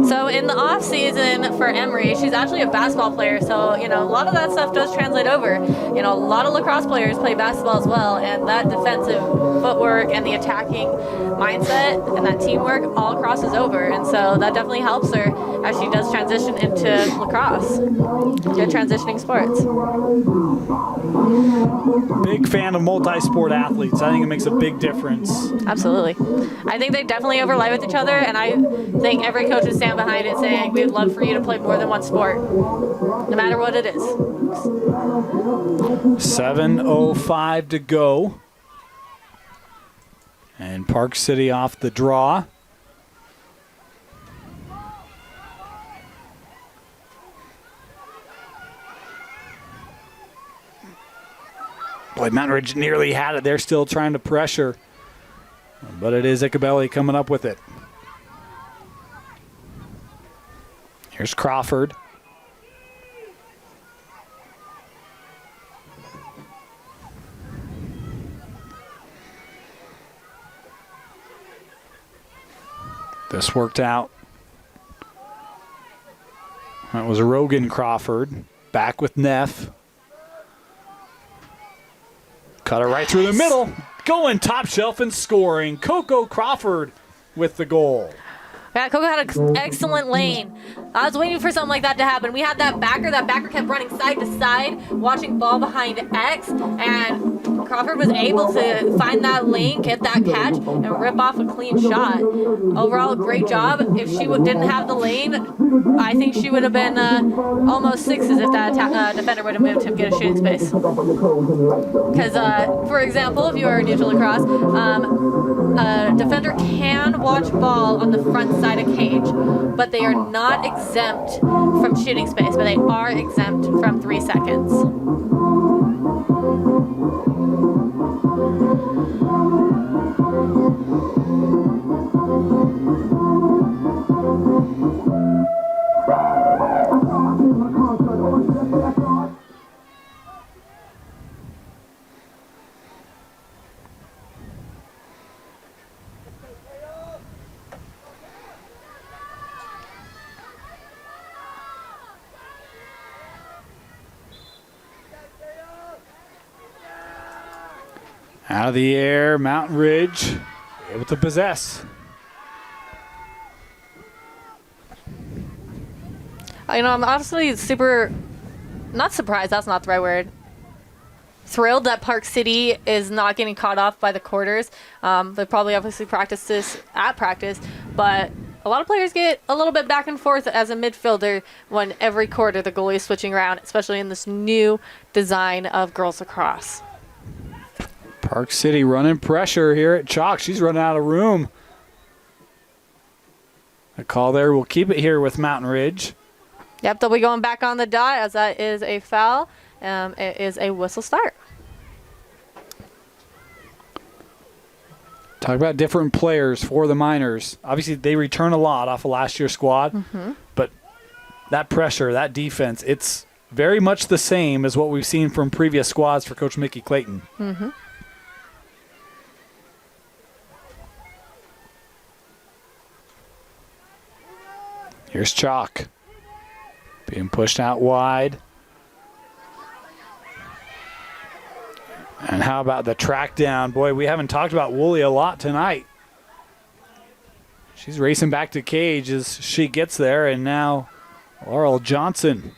So in the off season for Emery, she's actually a basketball player. So, a lot of that stuff does translate over. A lot of lacrosse players play basketball as well. And that defensive footwork and the attacking mindset and that teamwork all crosses over. And so that definitely helps her as she does transition into lacrosse. Good transitioning sports. Big fan of multi-sport athletes. I think it makes a big difference. Absolutely. I think they definitely overlay with each other. And I think every coach would stand behind it saying, we'd love for you to play more than one sport, no matter what it is. 7:05 to go. And Park City off the draw. Boy, Mountain Ridge nearly had it. They're still trying to pressure. But it is Icabelli coming up with it. Here's Crawford. This worked out. That was Rogan Crawford. Back with Neff. Cut it right through the middle. Going top shelf and scoring. Coco Crawford with the goal. Yeah, Coco had an excellent lane. I was waiting for something like that to happen. We had that backer. That backer kept running side to side, watching ball behind X, and Crawford was able to find that lane, get that catch, and rip off a clean shot. Overall, great job. If she didn't have the lane, I think she would have been almost sixes if that defender would have moved to get a shooting space. Because, for example, if you are new to lacrosse, a defender can watch ball on the front side of cage, but they are not exempt from shooting space, but they are exempt from 3 seconds. Out of the air, Mountain Ridge able to possess. I'm honestly super, not surprised, that's not the right word. Thrilled that Park City is not getting caught off by the quarters. They probably obviously practice this at practice, but a lot of players get a little bit back and forth as a midfielder when every quarter the goalie is switching around, especially in this new design of girls lacrosse. Park City running pressure here at Chalk. She's running out of room. A call there. We'll keep it here with Mountain Ridge. Yep, they'll be going back on the dot as that is a foul. It is a whistle start. Talk about different players for the Miners. Obviously, they return a lot off of last year's squad, but that pressure, that defense, it's very much the same as what we've seen from previous squads for Coach Mickey Clayton. Here's Chalk. Being pushed out wide. And how about the track down? Boy, we haven't talked about Woolley a lot tonight. She's racing back to cage as she gets there, and now Laurel Johnson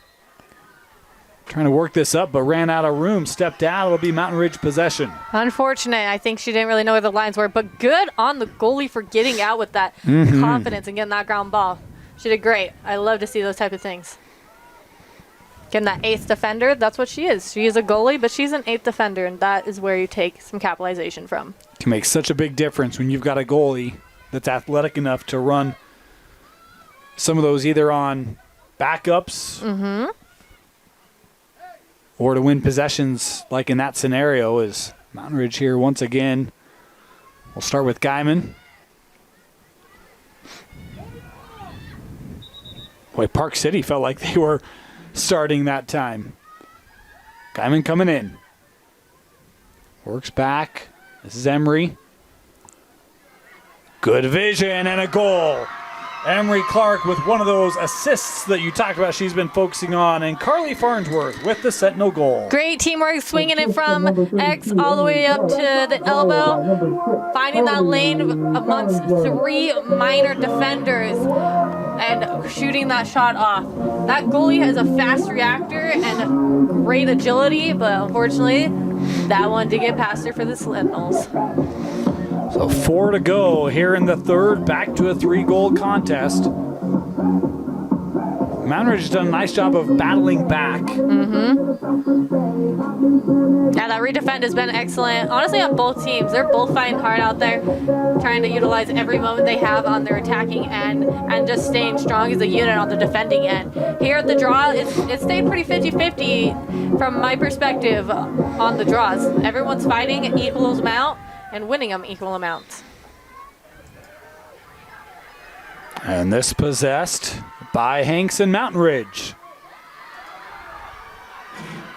trying to work this up, but ran out of room, stepped out. It'll be Mountain Ridge possession. Unfortunate. I think she didn't really know where the lines were, but good on the goalie for getting out with that confidence and getting that ground ball. She did great. I love to see those type of things. Getting that eighth defender, that's what she is. She is a goalie, but she's an eighth defender, and that is where you take some capitalization from. It can make such a big difference when you've got a goalie that's athletic enough to run some of those either on backups or to win possessions like in that scenario. Is Mountain Ridge here once again. We'll start with Guyman. Boy, Park City felt like they were starting that time. Guyman coming in. Works back. This is Emery. Good vision and a goal. Emery Clark with one of those assists that you talked about she's been focusing on. And Carly Farnsworth with the Sentinel goal. Great teamwork, swinging it from X all the way up to the elbow. Finding that lane amongst 3 minor defenders and shooting that shot off. That goalie has a fast reactor and great agility, but unfortunately, that one did get past her for the Sentinels. So 4 to go here in the third, back to a 3-goal contest. Mountain Ridge has done a nice job of battling back. Yeah, that redefend has been excellent. Honestly, on both teams, they're both fighting hard out there, trying to utilize every moment they have on their attacking end and just staying strong as a unit on the defending end. Here at the draw, it stayed pretty 50-50 from my perspective on the draws. Everyone's fighting an equal amount and winning them equal amounts. And this possessed by Hanks and Mountain Ridge.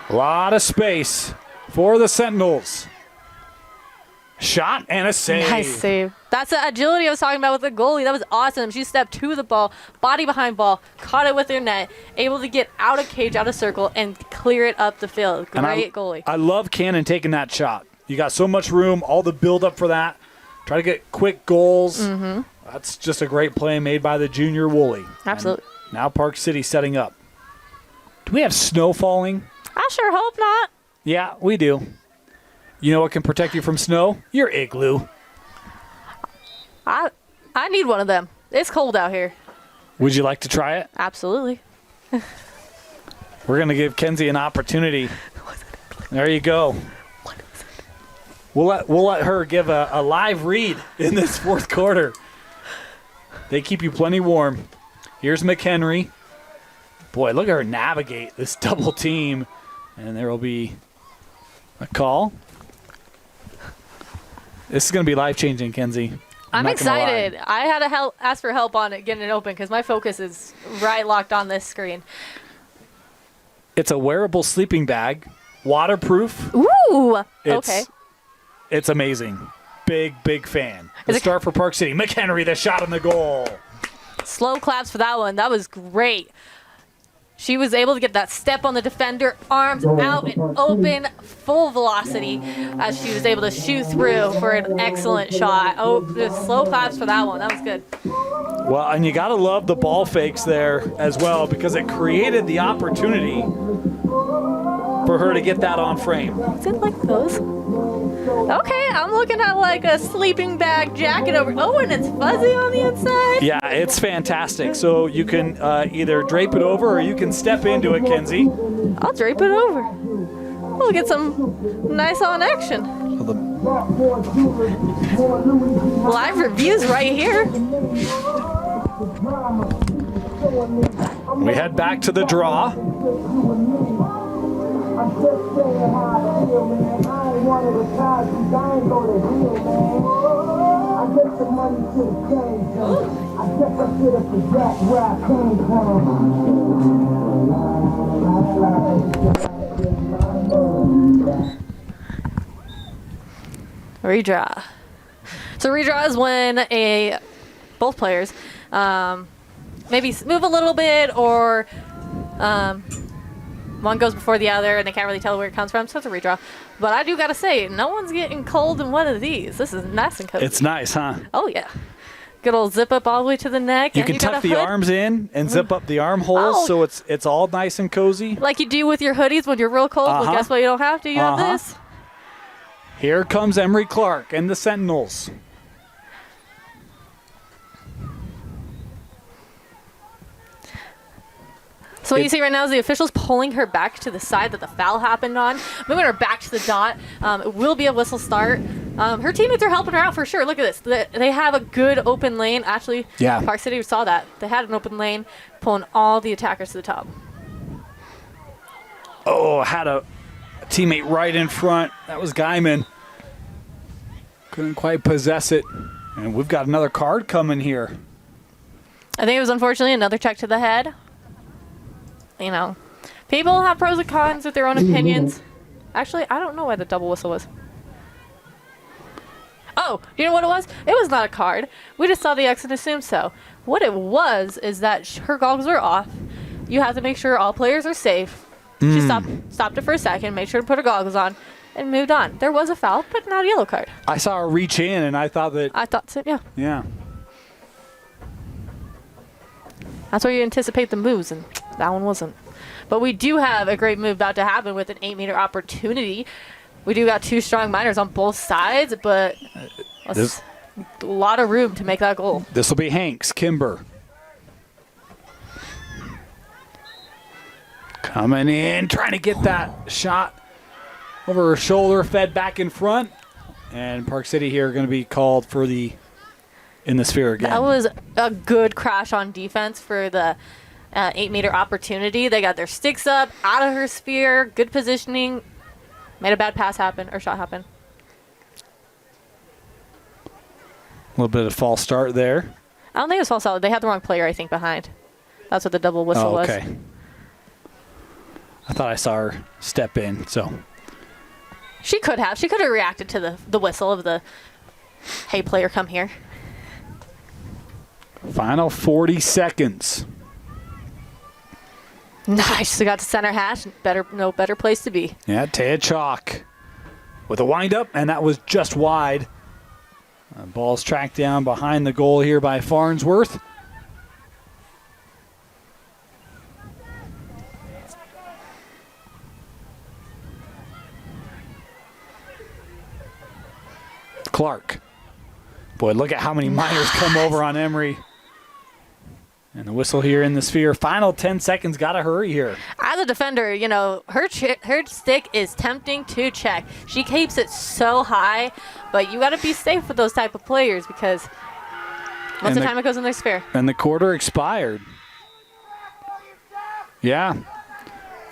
A lot of space for the Sentinels. Shot and a save. Nice save. That's the agility I was talking about with the goalie. That was awesome. She stepped to the ball, body behind ball, caught it with her net, able to get out of cage, out of circle, and clear it up the field. Great goalie. I love Cannon taking that shot. You got so much room, all the build-up for that. Try to get quick goals. That's just a great play made by the junior Woolley. Absolutely. And now Park City setting up. Do we have snow falling? I sure hope not. Yeah, we do. You know what can protect you from snow? Your igloo. I need one of them. It's cold out here. Would you like to try it? Absolutely. We're going to give Kenzie an opportunity. There you go. We'll let her give a live read in this fourth quarter. They keep you plenty warm. Here's McHenry. Boy, look at her navigate this double team. And there will be a call. This is going to be life-changing, Kenzie. I'm excited. I had to ask for help on it, getting it open, because my focus is right locked on this screen. It's a wearable sleeping bag, waterproof. Ooh, okay. It's amazing. Big fan. The start for Park City. McHenry, the shot on the goal. Slow claps for that one. That was great. She was able to get that step on the defender, arms out and open, full velocity, as she was able to shoot through for an excellent shot. Oh, just slow claps for that one. That was good. Well, and you got to love the ball fakes there as well, because it created the opportunity for her to get that on frame. Is it like those? Okay, I'm looking at like a sleeping bag jacket over. Oh, and it's fuzzy on the inside. Yeah, it's fantastic. So you can either drape it over or you can step into it, Kenzie. I'll drape it over. We'll get some nice on action. Live reviews right here. We head back to the draw. I'm just saying how I feel, man. I ain't one of the guys who dying go to heal, man. I get the money to the change, I guess I should have forgot where I came from. Redraw. So redraw is when both players maybe move a little bit, or one goes before the other and they can't really tell where it comes from, so it's a redraw. But I do gotta say, no one's getting cold in one of these. This is nice and cozy. It's nice, huh? Oh yeah. Good old zip up all the way to the neck. You can tuck the arms in and zip up the armholes, so it's all nice and cozy. Like you do with your hoodies when you're real cold. Well, guess what? You don't have to. You have this. Here comes Emery Clark and the Sentinels. So what you see right now is the officials pulling her back to the side that the foul happened on, moving her back to the dot. It will be a whistle start. Her teammates are helping her out for sure. Look at this. They have a good open lane. Actually, yeah. Park City saw that. They had an open lane, pulling all the attackers to the top. Oh, had a teammate right in front. That was Guyman. Couldn't quite possess it. And we've got another card coming here. I think it was unfortunately another check to the head. you know, people have pros and cons with their own opinions. Actually, I don't know why the double whistle was. Oh, you know what it was? It was not a card. We just saw the X and assumed so. What it was is that her goggles are off. You have to make sure all players are safe. She stopped it for a second, made sure to put her goggles on, and moved on. There was a foul, but not a yellow card. I saw her reach in, and I thought that. I thought so, yeah. Yeah. That's where you anticipate the moves, and that one wasn't. But we do have a great move about to happen with an 8-meter opportunity. We do got 2 strong minors on both sides, but a lot of room to make that goal. This will be Hanks, Kimber. Coming in, trying to get that shot over her shoulder, fed back in front. And Park City here going to be called for in the sphere again. That was a good crash on defense for the 8-meter opportunity. They got their sticks up, out of her sphere, good positioning. Made a bad pass happen, or shot happen. A little bit of false start there. I don't think it was false start. They had the wrong player, I think, behind. That's what the double whistle was. Okay. I thought I saw her step in, so. She could have. She could have reacted to the whistle of the, hey, player, come here. Final 40 seconds. Nice. We got to center hash. No better place to be. Yeah, Taya Chalk with a windup, and that was just wide. Ball's tracked down behind the goal here by Farnsworth. Clark. Boy, look at how many minors come over on Emery. And the whistle here in the sphere. Final 10 seconds. Got to hurry here. As a defender, you know, her stick is tempting to check. She keeps it so high, but you got to be safe with those type of players because most of the time it goes in their sphere. And the quarter expired. Yeah.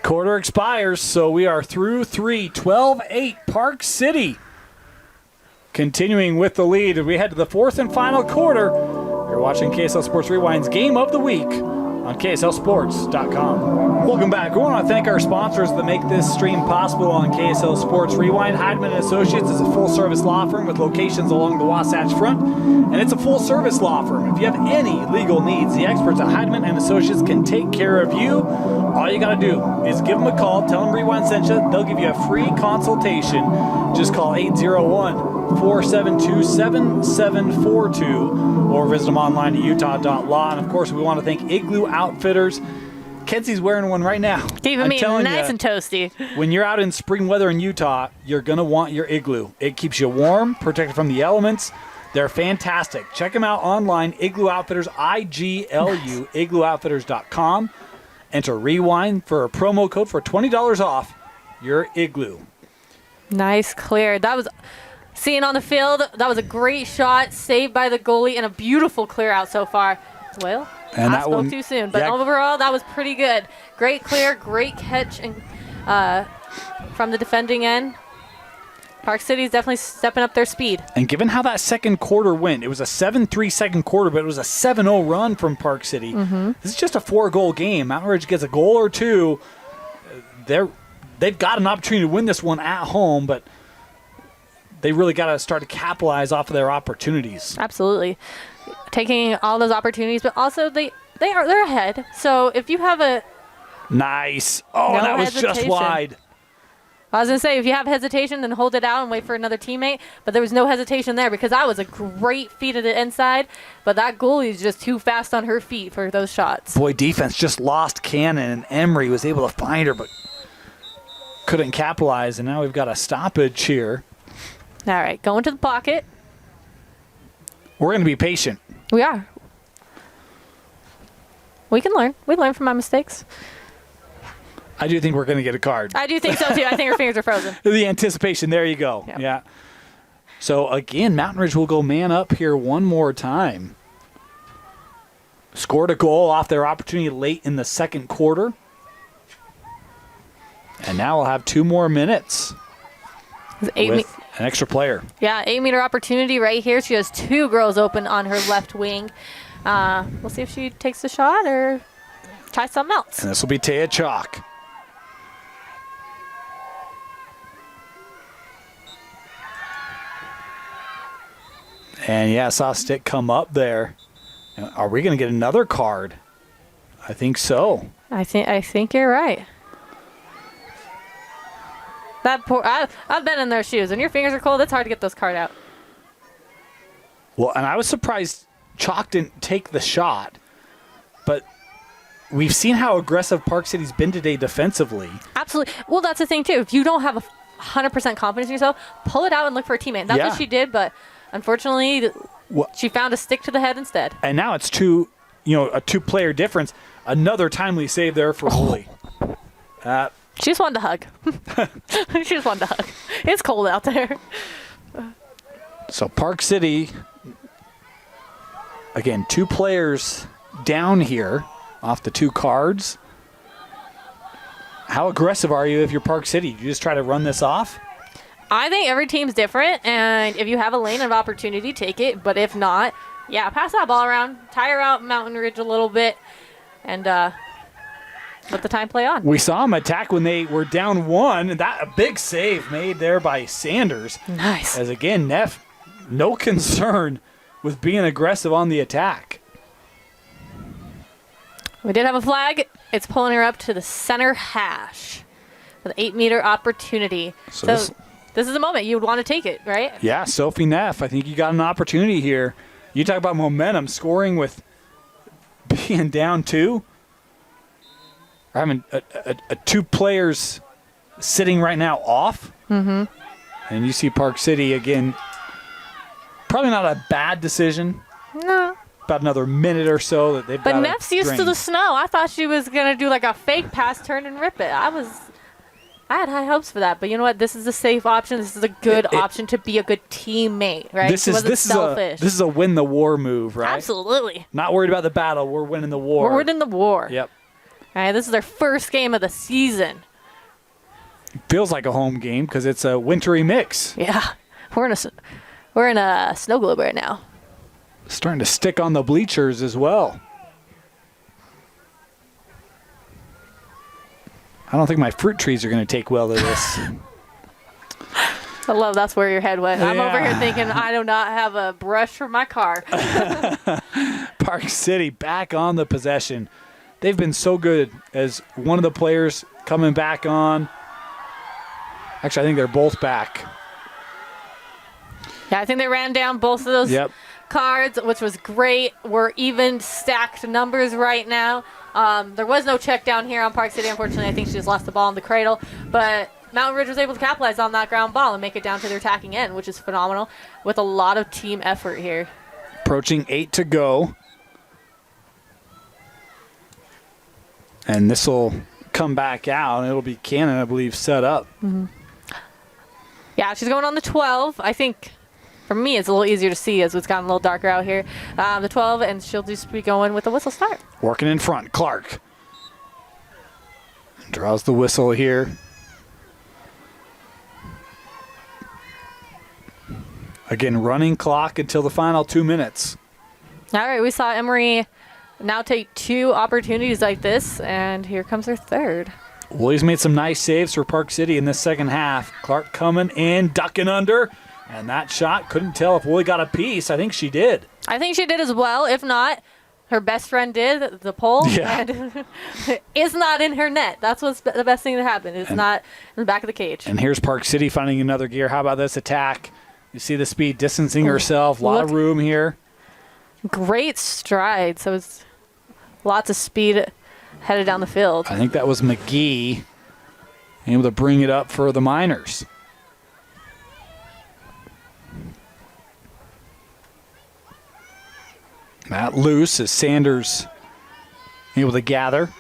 Quarter expires, so we are through 3. 12-8 Park City. Continuing with the lead, we head to the 4th and final quarter. You're watching KSL Sports Rewind's Game of the Week on KSLSports.com. Welcome back. We want to thank our sponsors that make this stream possible on KSL Sports Rewind. Heidman & Associates is a full-service law firm with locations along the Wasatch Front, and it's a full-service law firm. If you have any legal needs, the experts at Heidman & Associates can take care of you. All you got to do is give them a call, tell them Rewind sent you. They'll give you a free consultation. Just call 801-472-7742 or visit them online at utah.law. And, of course, we want to thank Igloo Outfitters. Kenzie's wearing one right now. Keeping me nice and toasty. When you're out in spring weather in Utah, you're going to want your Igloo. It keeps you warm, protected from the elements. They're fantastic. Check them out online, Igloo Outfitters, IGLU, igloooutfitters.com. Enter Rewind for a promo code for $20 off your Igloo. Nice clear. That was, seeing on the field, that was a great shot, saved by the goalie, and a beautiful clear out so far. Well, I spoke too soon, but overall, that was pretty good. Great clear, great catch and from the defending end. Park City's definitely stepping up their speed. And given how that second quarter went, it was a 7-3 second quarter, but it was a 7-0 run from Park City. Mm-hmm. This is just a 4-goal game. Mountain Ridge gets a goal or two. They've got an opportunity to win this one at home, but they really got to start to capitalize off of their opportunities. Absolutely. Taking all those opportunities, but also they're ahead. So if you have a nice. Oh, no, that was just wide. I was going to say, if you have hesitation, then hold it out and wait for another teammate. But there was no hesitation there because that was a great feed to the inside. But that goalie is just too fast on her feet for those shots. Boy, defense just lost Cannon, and Emery was able to find her, but couldn't capitalize. And now we've got a stoppage here. All right, going to the pocket. We're going to be patient. We are. We can learn. We learn from my mistakes. I do think we're going to get a card. I do think so, too. I think her fingers are frozen. The anticipation. There you go. Yep. Yeah. So, again, Mountain Ridge will go man up here one more time. Scored a goal off their opportunity late in the second quarter. And now we'll have 2 more minutes with an extra player. Yeah, 8-meter opportunity right here. She has 2 girls open on her left wing. We'll see if she takes the shot or... try something else. And this will be Taya Chalk. And yeah, I saw a stick come up there. Are we going to get another card? I think so. I think you're right. That poor. I've been in their shoes. When your fingers are cold, it's hard to get those cards out. Well, and I was surprised Chalk didn't take the shot, but we've seen how aggressive Park City's been today defensively. Absolutely. Well, that's the thing too. If you don't have 100% confidence in yourself, pull it out and look for a teammate. That's what she did, but unfortunately, she found a stick to the head instead. And now it's a two-player difference. Another timely save there for Woolley. She just wanted to hug. She just wanted to hug. It's cold out there. So Park City, again, 2 players down here off the 2 cards. How aggressive are you if you're Park City? You just try to run this off? I think every team's different, and if you have a lane of opportunity, take it. But if not, yeah, pass that ball around, tire out Mountain Ridge a little bit, and let the time play on. We saw them attack when they were down 1. And that a big save made there by Sanders. Nice. As again, Neff, no concern with being aggressive on the attack. We did have a flag. It's pulling her up to the center hash with an 8-meter opportunity. So this is the moment you would want to take it, right? Yeah, Sophie Neff, I think you got an opportunity here. You talk about momentum, scoring with being down 2. Or having a 2 players sitting right now off. Mm-hmm. And you see Park City again. Probably not a bad decision. No. About another minute or so that they've got. But Neff's used to the snow. I thought she was gonna do like a fake pass, turn and rip it. I had high hopes for that, but you know what? This is a safe option. This is a good option to be a good teammate, right? This is a win the war move, right? Absolutely. Not worried about the battle. We're winning the war. We're winning the war. Yep. All right, this is their first game of the season. Feels like a home game because it's a wintry mix. Yeah, we're in a snow globe right now. Starting to stick on the bleachers as well. I don't think my fruit trees are going to take well to this. I love that's where your head went. I'm over here thinking I do not have a brush for my car. Park City back on the possession. They've been so good as one of the players coming back on. Actually, I think they're both back. Yeah, I think they ran down both of those cards, which was great. We're even stacked numbers right now. There was no check down here on Park City. Unfortunately, I think she just lost the ball in the cradle. But Mountain Ridge was able to capitalize on that ground ball and make it down to their attacking end, which is phenomenal, with a lot of team effort here. Approaching 8 to go. And this will come back out, and it'll be Cannon, I believe, set up. Mm-hmm. Yeah, she's going on the 12. I think, for me, it's a little easier to see as it's gotten a little darker out here. The 12, and she'll just be going with the whistle start. Working in front, Clark. Draws the whistle here. Again, running clock until the final 2 minutes. All right, we saw Emery now take 2 opportunities like this, and here comes her third. Willie's made some nice saves for Park City in this second half. Clark coming in, ducking under, and that shot, couldn't tell if Willie got a piece. I think she did. I think she did as well. If not, her best friend did, the pole, and it's not in her net. That's what's the best thing that happened. It's not in the back of the cage. And here's Park City finding another gear. How about this attack? You see the speed, distancing herself, a lot of room here. Great stride. So it's lots of speed headed down the field. I think that was McGee able to bring it up for the Miners. That loose as Sanders able to gather.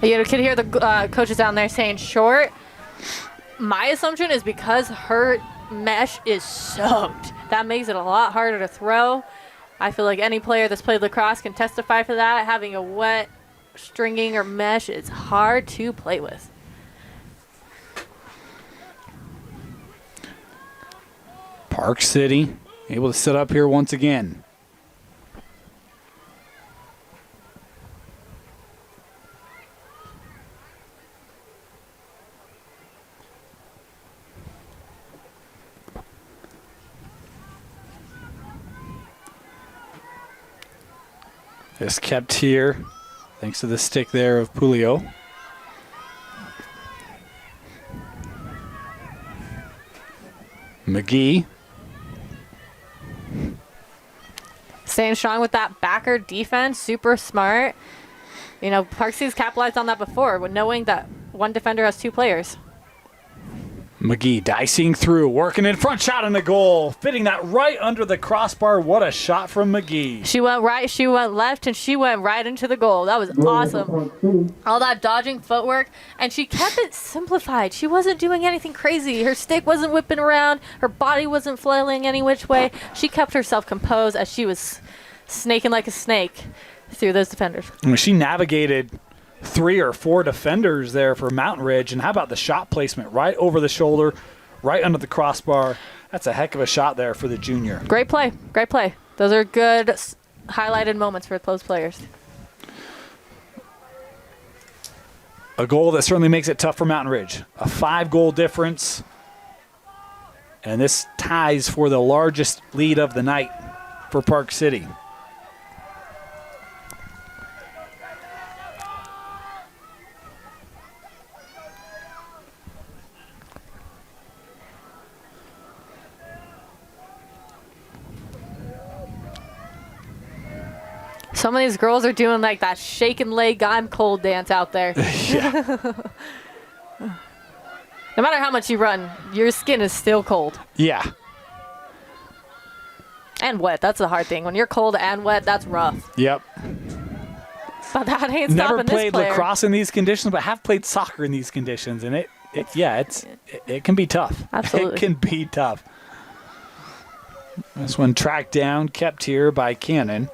You could hear the coaches down there saying short. My assumption is because her mesh is soaked. That makes it a lot harder to throw. I feel like any player that's played lacrosse can testify for that. Having a wet stringing or mesh is hard to play with. Park City able to sit up here once again. Just kept here, thanks to the stick there of Pulio. McGee. Staying strong with that backer defense, super smart. You know, Park City's capitalized on that before, with knowing that one defender has 2 players. McGee dicing through, working in front, shot in the goal, fitting that right under the crossbar. What a shot from McGee. She went right, she went left, and she went right into the goal. That was awesome. All that dodging footwork, and she kept it simplified. She wasn't doing anything crazy. Her stick wasn't whipping around. Her body wasn't flailing any which way. She kept herself composed as she was snaking like a snake through those defenders. I mean, she navigated 3 or 4 defenders there for Mountain Ridge, and how about the shot placement right over the shoulder, right under the crossbar. That's a heck of a shot there for the junior. Great play. Great play. Those are good highlighted moments for those players. A goal that certainly makes it tough for Mountain Ridge. A 5-goal difference, and this ties for the largest lead of the night for Park City. Some of these girls are doing like that shake and leg I'm cold dance out there. Yeah. No matter how much you run, your skin is still cold. Yeah. And wet. That's the hard thing. When you're cold and wet, that's rough. Yep. But that ain't stopping Never this played player. lacrosse in these conditions, but have played soccer in these conditions, and it can be tough. Absolutely. It can be tough. This one tracked down, kept here by Cannon.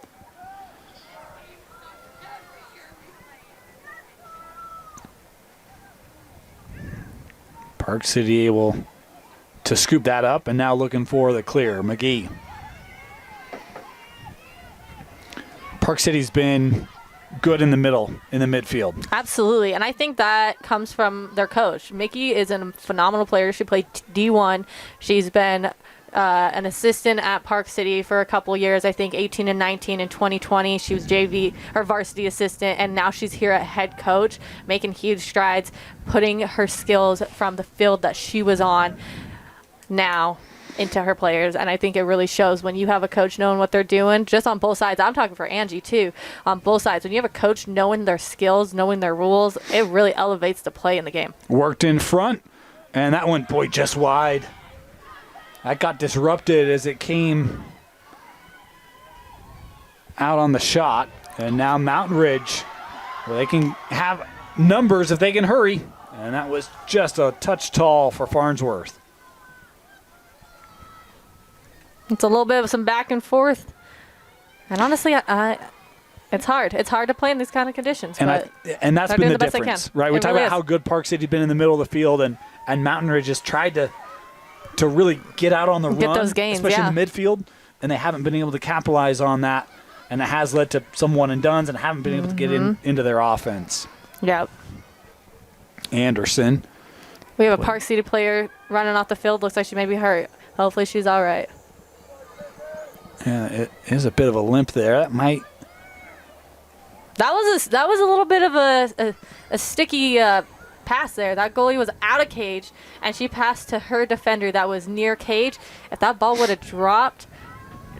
Park City able to scoop that up, and now looking for the clear. McGee. Park City's been good in the middle, in the midfield. Absolutely. And I think that comes from their coach. Mickey is a phenomenal player. She played D1. She's been an assistant at Park City for a couple years, I think 18 and 19 and 2020. She was JV or varsity assistant, and now she's here at head coach, making huge strides, putting her skills from the field that she was on now into her players. And I think it really shows when you have a coach knowing what they're doing, just on both sides. I'm talking for Angie too, on both sides. When you have a coach knowing their skills, knowing their rules, it really elevates the play in the game. Worked in front, and that one, boy, just wide. That got disrupted as it came out on the shot. And now Mountain Ridge, where they can have numbers if they can hurry. And that was just a touch tall for Farnsworth. It's a little bit of some back and forth. And honestly, it's hard. It's hard to play in these kind of conditions. And that's been the best they difference, can. right? We It talk really about is. how good Park City's been in the middle of the field, and Mountain Ridge has tried to really get out on the Get run, those gains, especially yeah. in the midfield, and they haven't been able to capitalize on that, and it has led to some one and dones, and haven't been able to get into their offense. Yep. Anderson, We have a Park City player running off the field. Looks like she may be hurt. Hopefully she's all right. yeah, it is a bit of a limp there. That might. That was a little bit of a sticky pass there. That goalie was out of cage, and she passed to her defender that was near cage. If that ball would have dropped,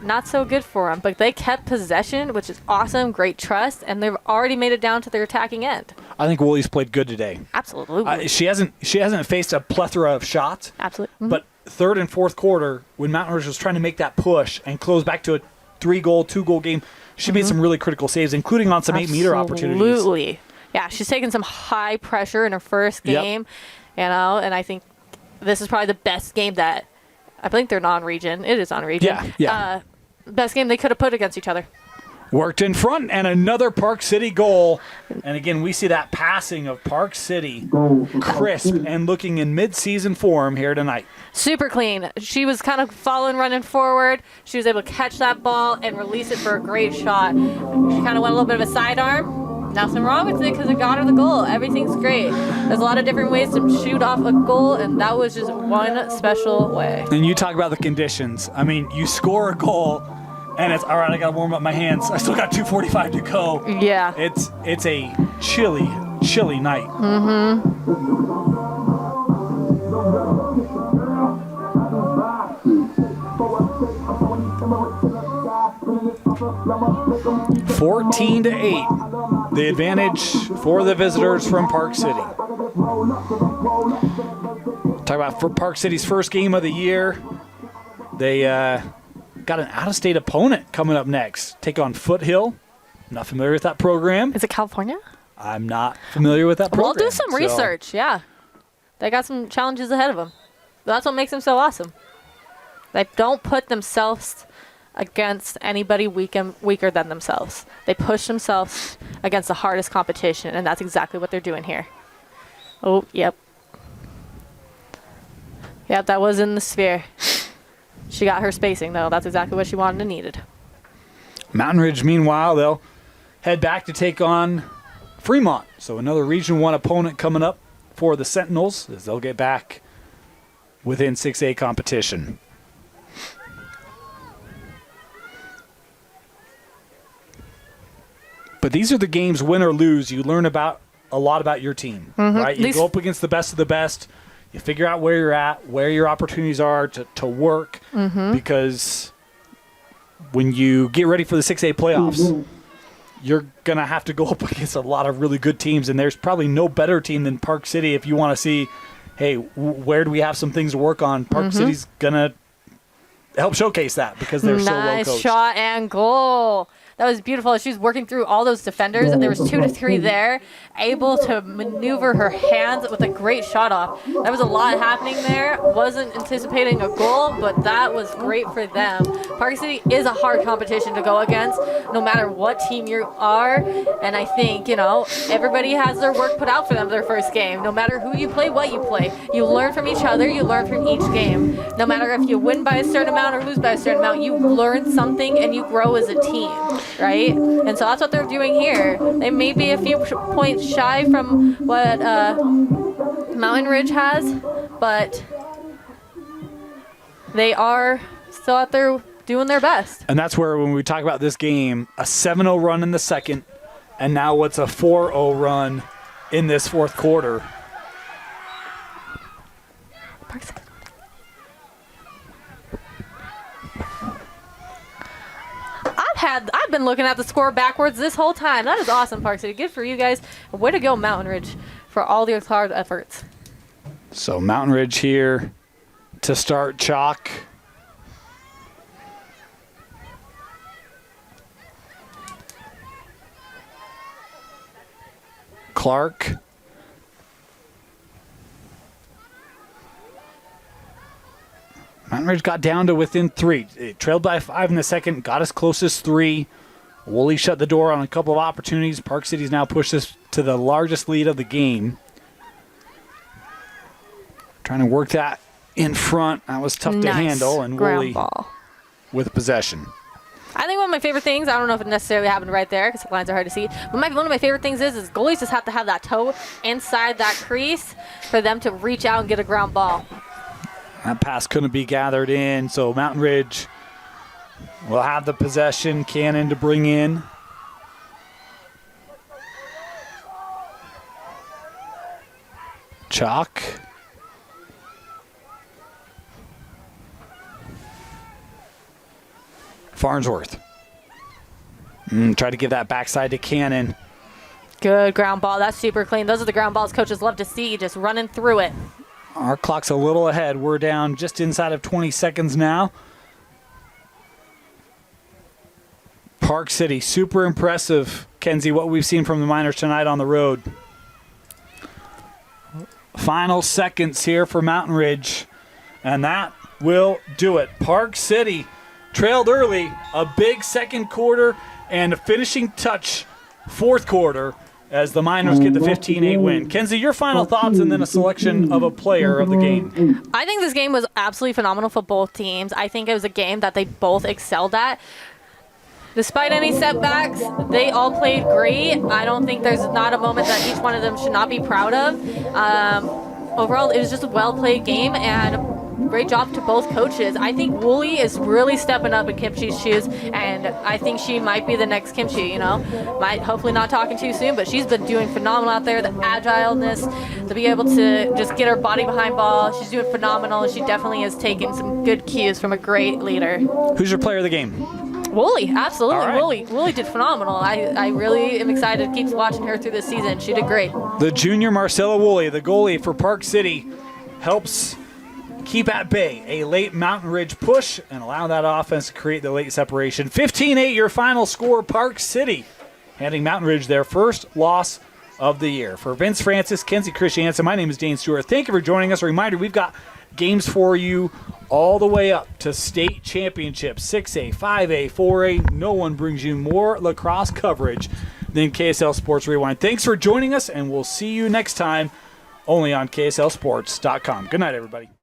not so good for them. But they kept possession, which is awesome. Great trust, and they've already made it down to their attacking end. I think Woolie's played good today. Absolutely. She hasn't faced a plethora of shots. Absolutely. Mhm. But third and fourth quarter, when Mountain Ridge was trying to make that push and close back to a 3-goal, 2-goal game, she made some really critical saves, including on some 8-meter opportunities. Absolutely. Yeah, she's taken some high pressure in her first Yep. game, and I think this is probably the best game that I think they're non-region. It is non-region. Yeah. Best game they could have put against each other. Worked in front, and another Park City goal. And again, we see that passing of Park City, crisp and looking in mid-season form here tonight. Super clean. She was kind of running forward. She was able to catch that ball and release it for a great shot. She kind of went a little bit of a sidearm. Nothing wrong with it because it got her the goal. Everything's great. There's a lot of different ways to shoot off a goal, and that was just one special way. And you talk about the conditions. I mean, you score a goal, And it's all right. I got to warm up my hands. I still got 2:45 to go. Yeah. It's a chilly night. Mm-hmm. 14-8. The advantage for the visitors from Park City. Talk about for Park City's first game of the year. They got an out-of-state opponent coming up next. Take on Foothill. Not familiar with that program. Is it California? I'm not familiar with that program. We'll do some research, yeah. They got some challenges ahead of them. That's what makes them so awesome. They don't put themselves against anybody weaker than themselves. They push themselves against the hardest competition, and that's exactly what they're doing here. Oh, yep. Yep, that was in the sphere. She got her spacing, though. That's exactly what she wanted and needed. Mountain Ridge, meanwhile, they'll head back to take on Fremont. So another Region 1 opponent coming up for the Sentinels as they'll get back within 6A competition. But these are the games, win or lose, you learn about a lot about your team, right? You go up against the best of the best. You figure out where you're at, where your opportunities are to work, because when you get ready for the 6A playoffs, you're going to have to go up against a lot of really good teams, and there's probably no better team than Park City if you want to see, hey, where do we have some things to work on? Park City's going to help showcase that because they're so well coached. Nice shot and goal. That was beautiful. She was working through all those defenders, and there was 2 to 3 there, able to maneuver her hands with a great shot off. There was a lot happening there. Wasn't anticipating a goal, but that was great for them. Park City is a hard competition to go against, no matter what team you are. And I think, everybody has their work put out for them their first game. No matter who you play, what you play. You learn from each other. You learn from each game. No matter if you win by a certain amount or lose by a certain amount, you learn something and you grow as a team. Right? And so that's what they're doing here. They may be a few points shy from what Mountain Ridge has, but they are still out there doing their best. And that's where when we talk about this game, a 7-0 run in the second, and now what's a 4-0 run in this fourth quarter. I've been looking at the score backwards this whole time. That is awesome, Park City. Good for you guys. Way to go, Mountain Ridge, for all your hard efforts. So Mountain Ridge here to start chalk. Clark. Mountain Ridge got down to within 3. It trailed by 5 in the second, got as close as 3. Woolley shut the door on a couple of opportunities. Park City's now pushed this to the largest lead of the game. Trying to work that in front. That was tough to handle, and Woolley with possession. I think one of my favorite things, I don't know if it necessarily happened right there because the lines are hard to see, but one of my favorite things is goalies just have to have that toe inside that crease for them to reach out and get a ground ball. That pass couldn't be gathered in, so Mountain Ridge will have the possession. Cannon to bring in. Chalk. Farnsworth. Try to give that backside to Cannon. Good ground ball. That's super clean. Those are the ground balls coaches love to see, just running through it. Our clock's a little ahead. We're down just inside of 20 seconds now. Park City, super impressive, Kenzie, what we've seen from the Miners tonight on the road. Final seconds here for Mountain Ridge, and that will do it. Park City trailed early, a big second quarter, and a finishing touch fourth quarter as the Miners get the 15-8 win. Kenzie, your final thoughts and then a selection of a player of the game. I think this game was absolutely phenomenal for both teams. I think it was a game that they both excelled at. Despite any setbacks, they all played great. I don't think there's not a moment that each one of them should not be proud of. Overall, it was just a well-played game, and great job to both coaches. I think Wooly is really stepping up in Kimchi's shoes, and I think she might be the next Kimchi, you know. Hopefully not talking too soon, but she's been doing phenomenal out there. The agileness, to be able to just get her body behind ball, she's doing phenomenal, and she definitely has taken some good cues from a great leader. Who's your player of the game? Wooly, absolutely. All right. Wooly did phenomenal. I really am excited to keep watching her through this season. She did great. The junior Marcella Woolley, the goalie for Park City, helps keep at bay a late Mountain Ridge push and allow that offense to create the late separation. 15-8 your final score, Park City, handing Mountain Ridge their first loss of the year. For Vince Francis, Kenzie Christiansen, my name is Dane Stewart. Thank you for joining us. A reminder, we've got games for you all the way up to state championships, 6A, 5A, 4A. No one brings you more lacrosse coverage than KSL Sports Rewind. Thanks for joining us, and we'll see you next time only on KSLSports.com. Good night, everybody.